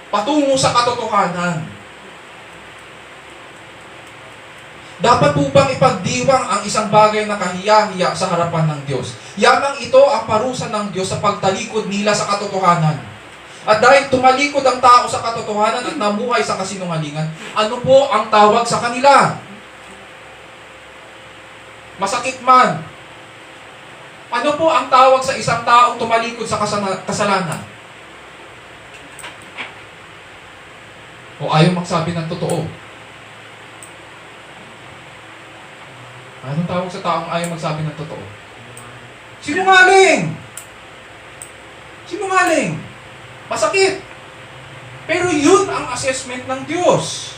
Patungo sa katotohanan. Dapat po bang ipagdiwang ang isang bagay na kahiya-hiya sa harapan ng Diyos? Yamang ito ang parusa ng Diyos sa pagtalikod nila sa katotohanan. At dahil tumalikod ang tao sa katotohanan at namuhay sa kasinungalingan, ano po ang tawag sa kanila? Masakit man. Ano po ang tawag sa isang taong tumalikod sa kasalanan? O ayaw magsabi ng totoo. Anong tawag sa taong ayaw magsabi ng totoo? Sinungaling! Sinungaling! Masakit! Pero yun ang assessment ng Diyos.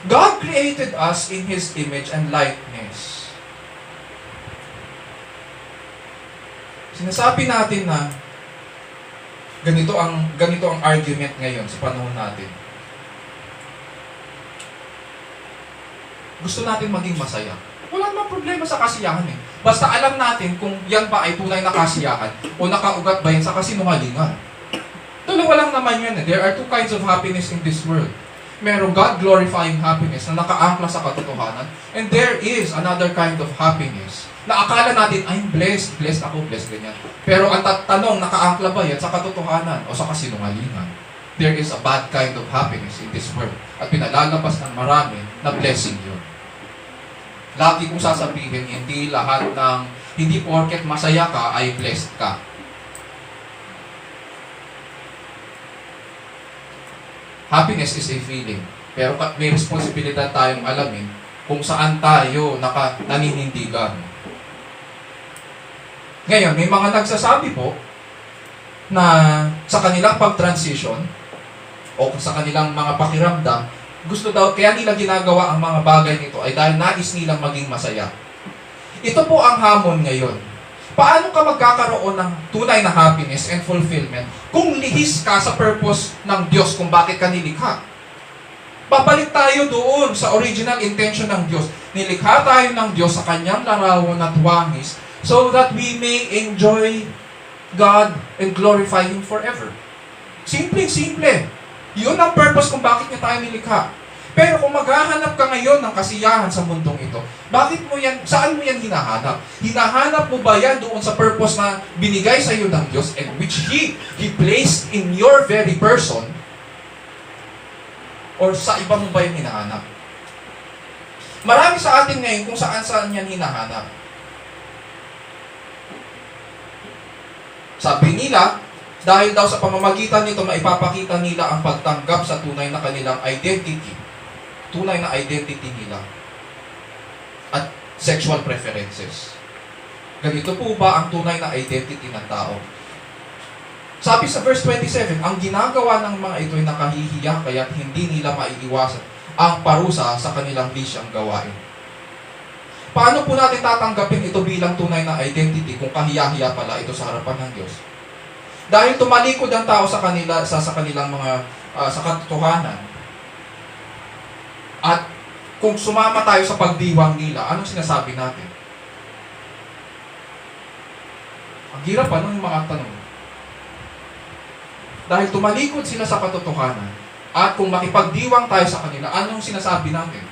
God created us in His image and likeness. Sinasabi natin na ganito ang argument ngayon sa panahon natin. Gusto natin maging masaya. Wala namang problema sa kasiyahan eh. Basta alam natin kung yan ba ay tunay na kasiyahan o nakaugat ba yan sa kasinungalingan. Dalawa lang naman yan eh. There are two kinds of happiness in this world. Merong God-glorifying happiness na nakaangkla sa katotohanan, and there is another kind of happiness na akala natin, I'm blessed, blessed ako, blessed ganyan. Pero ang tanong, nakaangkla ba yan sa katotohanan o sa kasinungalingan? There is a bad kind of happiness in this world. At pinalalabas ng marami na blessing yun. Lagi kong sasabihin, hindi porket masaya ka ay blessed ka. Happiness is a feeling. Pero may responsibilidad tayong alamin kung saan tayo naninindigan. Ngayon, may mga nagsasabi po na sa kanilang pag-transition o sa kanilang mga pakiramdam, gusto daw, kaya nila ginagawa ang mga bagay nito ay dahil nais nilang maging masaya. Ito po ang hamon ngayon. Paano ka magkakaroon ng tunay na happiness and fulfillment kung lihis ka sa purpose ng Diyos kung bakit ka nilikha? Babalik tayo doon sa original intention ng Diyos. Nilikha tayo ng Diyos sa kanyang larawan at wangis so that we may enjoy God and glorify Him forever. Simple-simple. Yun ang purpose kung bakit niya tayo nilikha. Pero kung maghahanap ka ngayon ng kasiyahan sa mundong ito, saan mo yan hinahanap? Hinahanap mo ba yan doon sa purpose na binigay sa iyo ng Diyos and which He placed in your very person? Or sa iba mo ba yan hinahanap? Marami sa atin ngayon kung saan yan hinahanap. Sabi nila, dahil daw sa pamamagitan nito, maipapakita nila ang pagtanggap sa tunay na kanilang identity. Tunay na identity nila. At sexual preferences. Ganito po ba ang tunay na identity ng tao? Sabi sa verse 27, ang ginagawa ng mga ito ay nakahihiya kaya't hindi nila maiiwasan ang parusa sa kanilang lisyang gawain. Paano po natin tatanggapin ito bilang tunay na identity kung kahiya-hiya pala ito sa harapan ng Diyos? Dahil tumalikod ang tao sa kanilang mga sa katotohanan. At kung sumama tayo sa pagdiwang nila, anong sinasabi natin? Ang hirap yung mga tanong. Dahil tumalikod sila sa katotohanan, at kung makipagdiwang tayo sa kanila, anong sinasabi natin?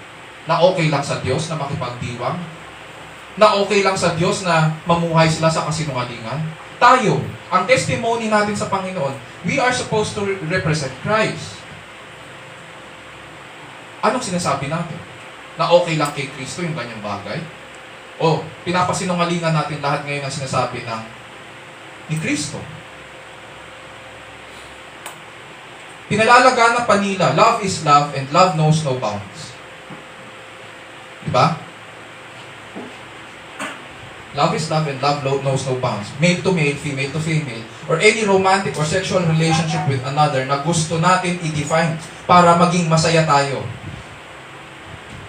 Na okay lang sa Diyos na makipagdiwang? Na okay lang sa Diyos na mamuhay sila sa kasinungalingan? Tayo, ang testimony natin sa Panginoon, we are supposed to represent Christ. Anong sinasabi natin? Na okay lang kay Kristo yung ganyang bagay? O pinapasinungalingan natin lahat ngayon ang sinasabi ni Kristo? Pinalalagana pa nila, love is love and love knows no bounds. Diba? Love is love and love knows no bounds. Male to male, female to female, or any romantic or sexual relationship with another na gusto natin i-define para maging masaya tayo.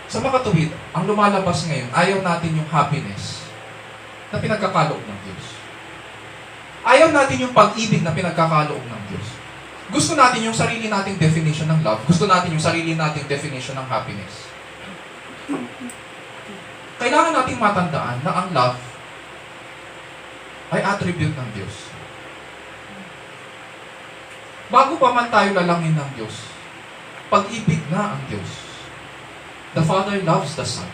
Sa makatuwid, ang lumalabas ngayon, ayaw natin yung happiness na pinagkakaloob ng Diyos. Ayaw natin yung pag-ibig na pinagkakaloob ng Diyos. Gusto natin yung sarili nating definition ng love. Gusto natin yung sarili nating definition ng happiness. Kailangan nating matandaan na ang love ay attribute ng Diyos. Bago pa man tayo lalangin ng Diyos, pag-ibig na ang Diyos. The Father loves the Son.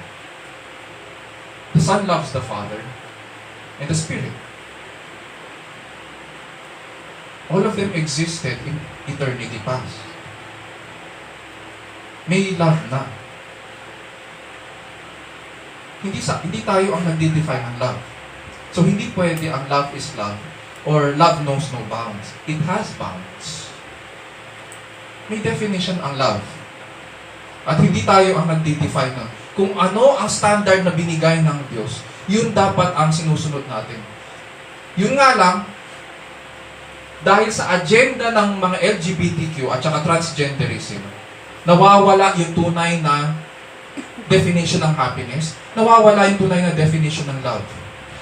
The Son loves the Father and the Spirit. All of them existed in eternity past. May love na. Hindi tayo ang nagde-define ng love. So, hindi pwede ang love is love or love knows no bounds. It has bounds. May definition ang love. At hindi tayo ang nagde-define nun. Kung ano ang standard na binigay ng Diyos, yun dapat ang sinusunod natin. Yun nga lang, dahil sa agenda ng mga LGBTQ at saka transgenderism, nawawala yung tunay na definition ng happiness, nawawala yung tunay na definition ng love.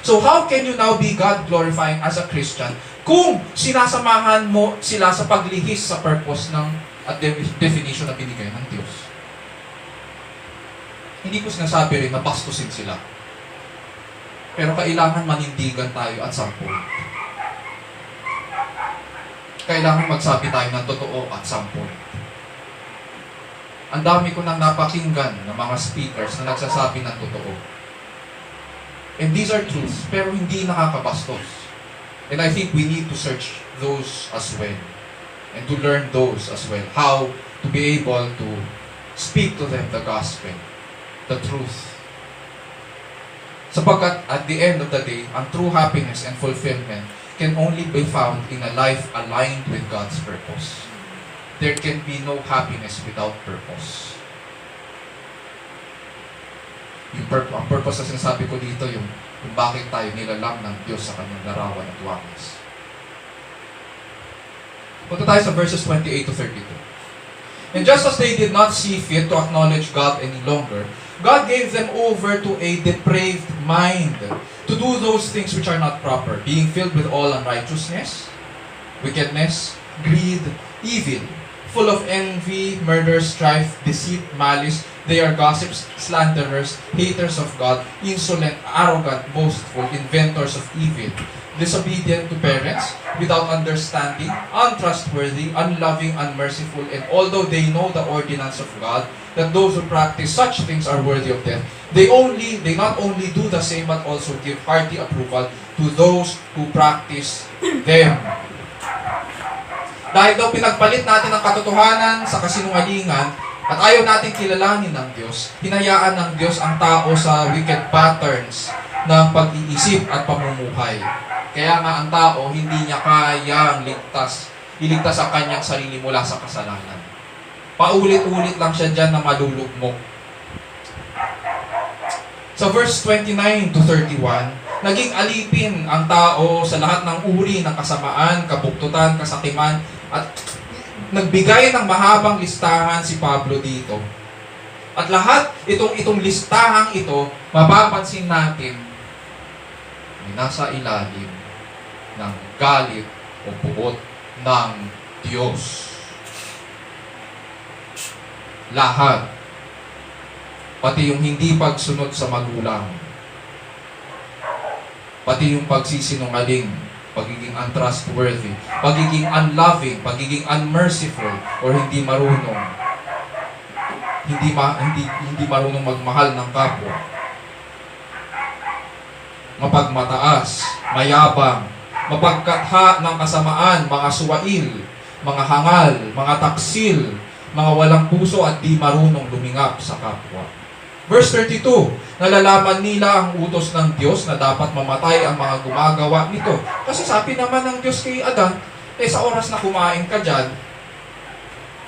So how can you now be God-glorifying as a Christian kung sinasamahan mo sila sa paglihis sa purpose ng at definition na binigay ng Diyos? Hindi ko sinasabi rin na bastusin sila. Pero kailangan manindigan tayo at some point. Kailangan magsabi tayo ng totoo at some point. Ang dami ko nang napakinggan ng mga speakers na nagsasabi ng totoo. And these are truths, pero hindi nakakabastos. And I think we need to search those as well. And to learn those as well. How to be able to speak to them the gospel, the truth. Sapagkat at the end of the day, ang true happiness and fulfillment can only be found in a life aligned with God's purpose. There can be no happiness without purpose. Ang purpose na sinasabi ko dito, yung bakit tayo nilalang ng Diyos sa kanyang larawan at wangis. Punta tayo sa verses 28 to 32. And just as they did not see fit to acknowledge God any longer, God gave them over to a depraved mind to do those things which are not proper, being filled with all unrighteousness, wickedness, greed, evil, full of envy, murder, strife, deceit, malice. They are gossips, slanderers, haters of God, insolent, arrogant, boastful, inventors of evil, disobedient to parents, without understanding, untrustworthy, unloving, unmerciful, and although they know the ordinance of God, that those who practice such things are worthy of death, they not only do the same but also give hearty approval to those who practice them. Dahil daw pinagpalit natin ang katotohanan sa kasinungalingan at ayaw natin kilalanin ng Diyos, hinayaan ng Diyos ang tao sa wicked patterns ng pag-iisip at pamumuhay. Kaya nga ang tao hindi niya kayang iligtas ang kanyang sarili mula sa kasalanan. Paulit-ulit lang siya dyan na malulugmok. Sa verse 29 to 31, naging alipin ang tao sa lahat ng uri ng kasamaan, kabuktutan, kasakiman, at nagbigay ng mahabang listahan si Pablo dito. At lahat itong listahang ito, mapapansin natin, nasa ilalim ng galit o puot ng Diyos. Lahat. Pati yung hindi pagsunod sa magulang. Pati yung pagsisinungaling, pagiging untrustworthy, pagiging unloving, pagiging unmerciful, or hindi marunong. Hindi marunong magmahal ng kapwa. Mapagmataas, mayabang, mapagkatha ng kasamaan, mga suwail, mga hangal, mga taksil, mga walang puso at di marunong lumingap sa kapwa. Verse 32, nalalaman nila ang utos ng Diyos na dapat mamatay ang mga gumagawa nito. Kasi sabi naman ng Diyos kay Adan, sa oras na kumain ka dyan,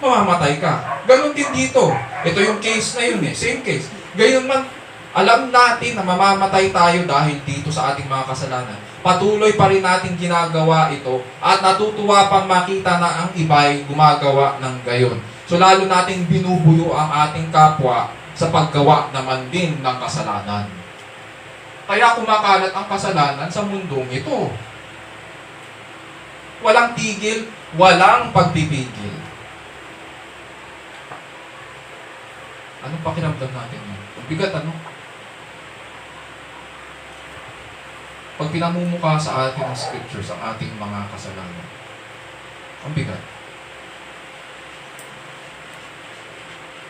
mamamatay ka. Ganon din dito. Ito yung case na yun same case. Gayon man, alam natin na mamamatay tayo dahil dito sa ating mga kasalanan. Patuloy pa rin natin ginagawa ito at natutuwa pang makita na ang iba'y gumagawa ng gayon. So lalo nating binubuyo ang ating kapwa sa paggawa naman din ng kasalanan. Kaya kumakalat ang kasalanan sa mundong ito. Walang tigil, walang pagpipigil. Anong pakiramdam natin yun? Bigat ano? Pag pinamumukha sa ating ang scriptures, ang ating mga kasalanan, ang bigat.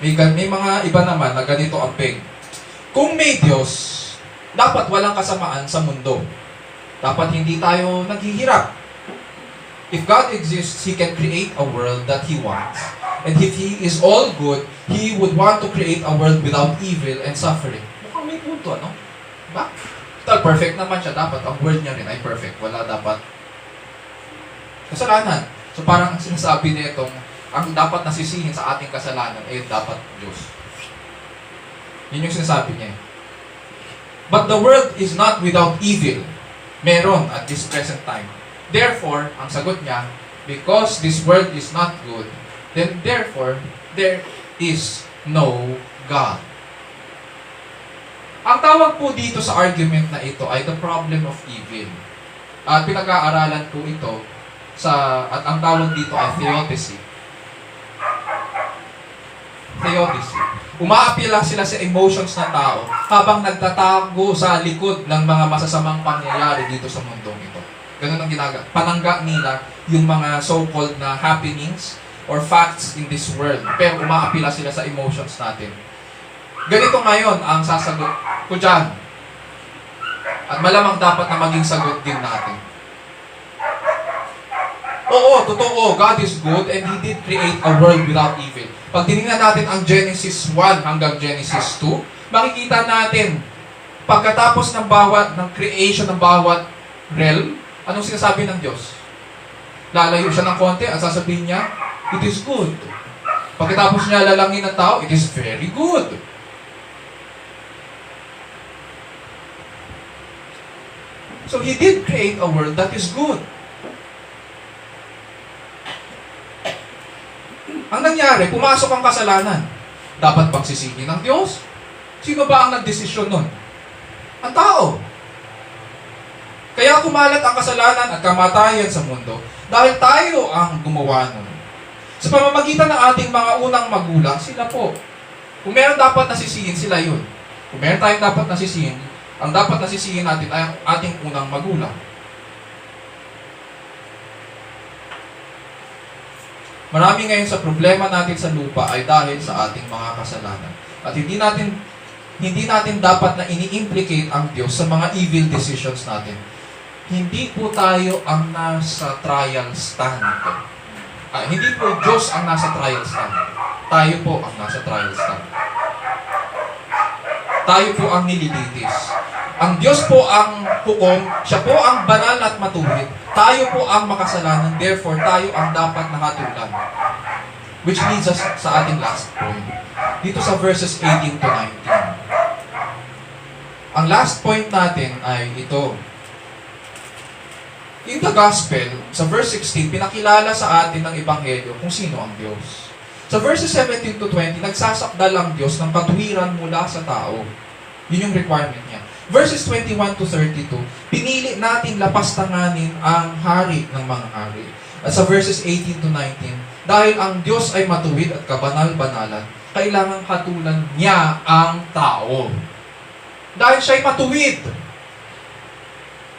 May mga iba naman na ganito ang peg. Kung may Diyos, dapat walang kasamaan sa mundo. Dapat hindi tayo naghihirap. If God exists, He can create a world that He wants. And if He is all good, He would want to create a world without evil and suffering. Mukhang may punto, ano? Diba? Perfect naman siya. Dapat ang world niya rin ay perfect. Wala dapat kasalanan. So parang ang sinasabi nitong ang dapat nasisihin sa ating kasalanan ay dapat Diyos. Yun yung sinasabi niya. But the world is not without evil. Meron at this present time. Therefore, ang sagot niya, because this world is not good, then therefore, there is no God. Ang tawag po dito sa argument na ito ay the problem of evil. At pinag-aaralan ko ito at ang tawag dito ay theodicy. Theodicy. Umaapila sila sa emotions ng tao habang nagtatago sa likod ng mga masasamang pangyayari dito sa mundong ito. Ganun ang ginagawa. Panangga nila yung mga so-called na happenings or facts in this world. Pero umaapila sila sa emotions natin. Ganito ngayon ang sasagot ko dyan. At malamang dapat na maging sagot din natin. Oo, totoo, God is good and He did create a world without evil. Pag tinignan natin ang Genesis 1 hanggang Genesis 2, makikita natin, pagkatapos ng creation ng bawat realm, anong sinasabi ng Diyos? Lalayo siya ng konti at sasabihin niya, it is good. Pagkatapos niya lalangin ng tao, it is very good. So He did create a world that is good. Ang nangyari, pumasok ang kasalanan. Dapat bang sisihin ng Diyos? Sino ba ang nagdesisyon nun? Ang tao. Kaya kumalat ang kasalanan at kamatayan sa mundo dahil tayo ang gumawa nun. Sa pamamagitan ng ating mga unang magulang, sila po. Kung meron dapat nasisihin, sila yun. Kung meron tayong dapat nasisihin, ang dapat nasisihin natin ay ang ating unang magulang. Marami ngayon sa problema natin sa lupa ay dahil sa ating mga kasalanan. At hindi natin dapat na ini-implicate ang Diyos sa mga evil decisions natin. Hindi po tayo ang nasa trial stand. Hindi po Diyos ang nasa trial stand. Tayo po ang nasa trial stand. Tayo po ang nililitis. Ang Diyos po ang hukom, siya po ang banal at matuwid. Tayo po ang makasalanan, therefore tayo ang dapat nakatulan. Which leads us sa ating last point. Dito sa verses 18 to 19. Ang last point natin ay ito. In the Gospel, sa verse 16, pinakilala sa atin ng Ebanghelyo kung sino ang Diyos. Sa verses 17 to 20, nagsasakdal ang Diyos ng katuwiran mula sa tao. Yun yung requirement niya. Verses 21 to 32, pinili natin lapastanganin ang hari ng mga hari. At sa verses 18 to 19, dahil ang Diyos ay matuwid at kabanal-banalan, kailangang hatulan niya ang tao. Dahil siya'y matuwid.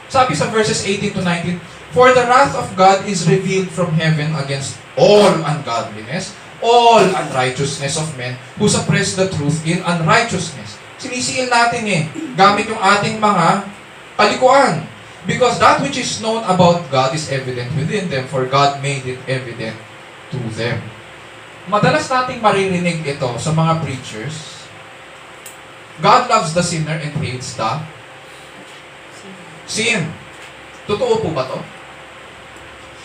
Sabi sa verses 18 to 19, for the wrath of God is revealed from heaven against all ungodliness, all unrighteousness of men who suppress the truth in unrighteousness. Sinisiil natin gamit yung ating mga kalikuan. Because that which is known about God is evident within them, for God made it evident to them. Madalas nating maririnig ito sa mga preachers. God loves the sinner and hates the sin. Totoo po ba to?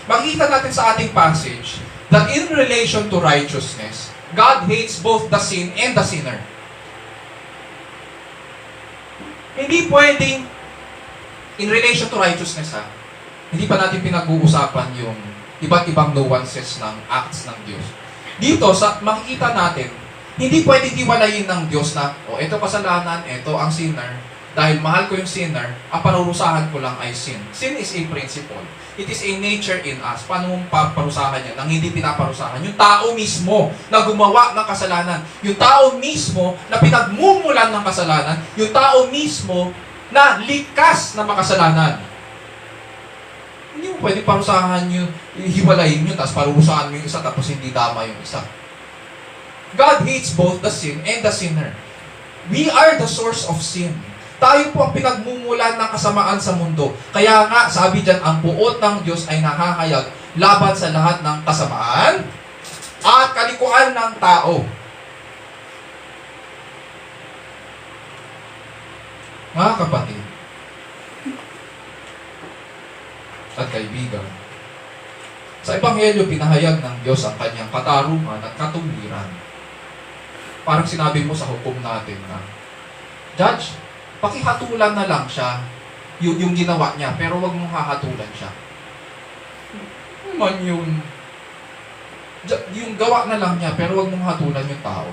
Makikita natin sa ating passage that in relation to righteousness, God hates both the sin and the sinner. Hindi pwedeng in relation to righteousness, hindi pa natin pinag-uusapan yung iba't ibang nuances ng acts ng Diyos. Dito, makikita natin, hindi pwedeng hiwalayin ng Diyos na, ito kasalanan, ito ang sinner. Dahil mahal ko yung sinner, ang parurusahan ko lang ay sin. Sin is a principle. It is a nature in us. Paano mong paparusahan yan? Nang hindi pinaparusahan. Yung tao mismo na gumawa ng kasalanan. Yung tao mismo na pinagmumulan ng kasalanan. Yung tao mismo na likas na makasalanan. Hindi mo pwede parusahan yun, hiwalayin yun, tapos parurusahan mo yung isa, tapos hindi tama yung isa. God hates both the sin and the sinner. We are the source of sin. Tayo po ang pinagmumulan ng kasamaan sa mundo. Kaya nga, sabi dyan, ang puot ng Diyos ay nahahayag laban sa lahat ng kasamaan at kalikuan ng tao. Mga kapatid at kaibigan, Sa Ebanghelyo, pinahayag ng Diyos ang kanyang katarungan at katuwiran. Parang sinabi mo sa hukom natin na, Judge, pakihatulan na lang siya yung ginawa niya, pero wag mong hahatulan siya. Man yun. Yung gawa na lang niya, pero wag mong hatulan yung tao.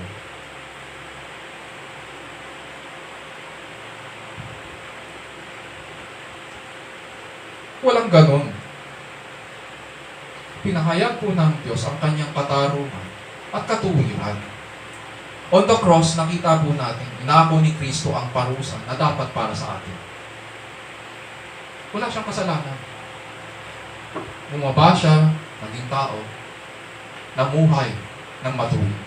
Walang ganun. Pinahayag po ng Diyos ang kanyang katarungan at katuwiran. On the cross, nakita po natin, inako ni Kristo ang parusa na dapat para sa atin. Wala siyang kasalanan. Bumaba siya, naging tao, namuhay ng matuwid.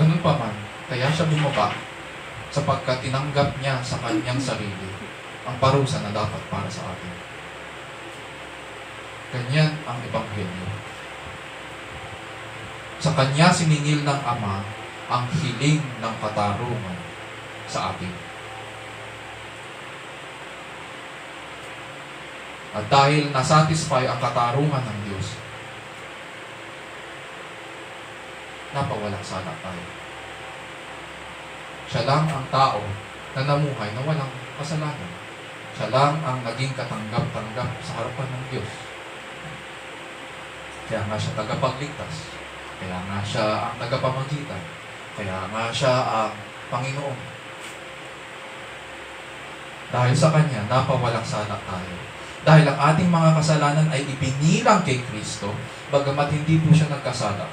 Ganun pa man, kaya siya bumaba sapagkat tinanggap niya sa kanyang sarili ang parusa na dapat para sa atin. Ganyan ang Ebanghelyo. Sa kanya siningil ng Ama ang hiling ng katarungan sa atin. At dahil nasatisfy ang katarungan ng Diyos, napawalang sala tayo. Siya lang ang tao na namuhay na walang kasalanan. Siya lang ang naging katanggap-tanggap sa harapan ng Diyos. Kaya nga siya tagapagligtas. Kaya nga siya ang tagapamagitan. Kaya nga siya ang Panginoon. Dahil sa Kanya, napawalang sala tayo. Dahil ang ating mga kasalanan ay ibinilang kay Kristo, bagamat hindi po siya nagkasala.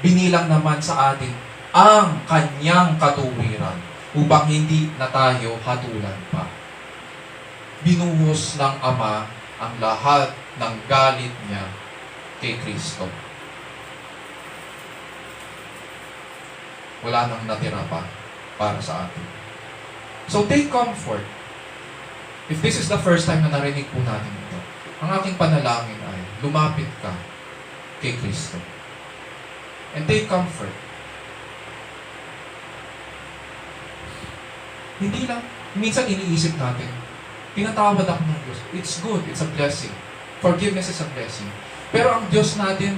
Binilang naman sa atin ang Kanyang katuwiran upang hindi na tayo hatulan pa. Binuhos ng Ama ang lahat ng galit niya kay Kristo. Wala nang natira pa para sa atin. So take comfort. If this is the first time na narinig po natin ito, ang aking panalangin ay lumapit ka kay Kristo. And take comfort. Hindi lang, minsan iniisip natin, pinatawad ako ng Diyos. It's good, it's a blessing. Forgiveness is a blessing. Pero ang Diyos natin,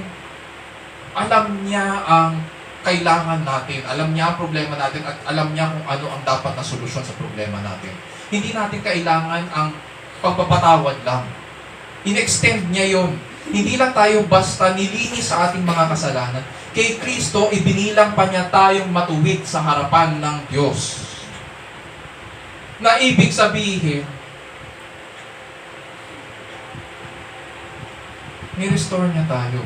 alam niya ang kailangan natin, alam niya ang problema natin, at alam niya kung ano ang dapat na solusyon sa problema natin. Hindi natin kailangan ang pagpapatawad lang. In-extend niya yon. Hindi lang tayo basta nilinis sa ating mga kasalanan. Kay Kristo, ibinilang pa niya tayong matuwid sa harapan ng Diyos. Na ibig sabihin, ni-restore niya tayo.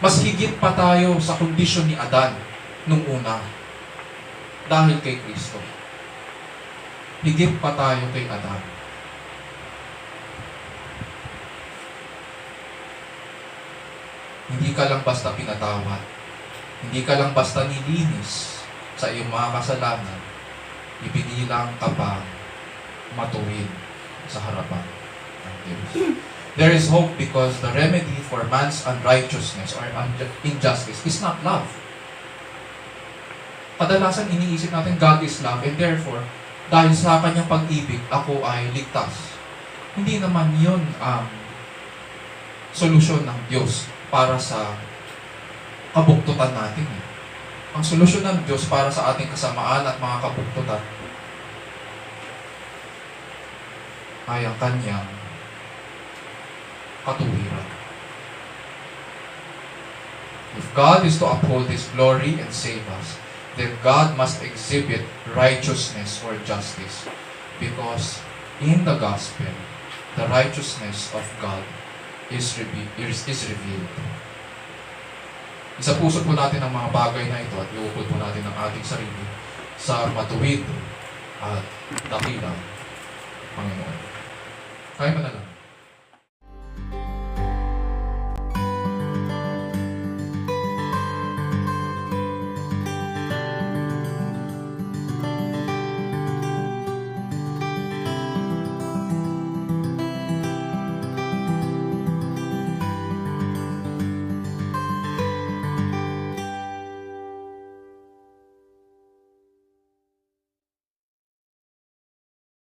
Mas higit pa tayo sa kondisyon ni Adan nung una. Dahil kay Kristo. Higit pa tayo kay Adan. Hindi ka lang basta pinatawad. Hindi ka lang basta nilinis sa iyong mga kasalanan. Ibinilang ka pa matuwid sa harapan ng Diyos. There is hope because the remedy for man's unrighteousness or injustice is not love. Kadalasan iniisip natin God is love and therefore, dahil sa kanyang pag-ibig, ako ay ligtas. Hindi naman yun ang solusyon ng Diyos para sa kabuktutan natin. Ang solusyon ng Diyos para sa ating kasamaan at mga kabuktutan ay ang kanyang katuwiran. If God is to uphold His glory and save us, then God must exhibit righteousness or justice, because in the gospel, the righteousness of God is revealed. Isa puso po natin ang mga bagay na ito at iukod po natin ang ating sarili sa matuwid at dakilang Panginoon. Kaya manalangin.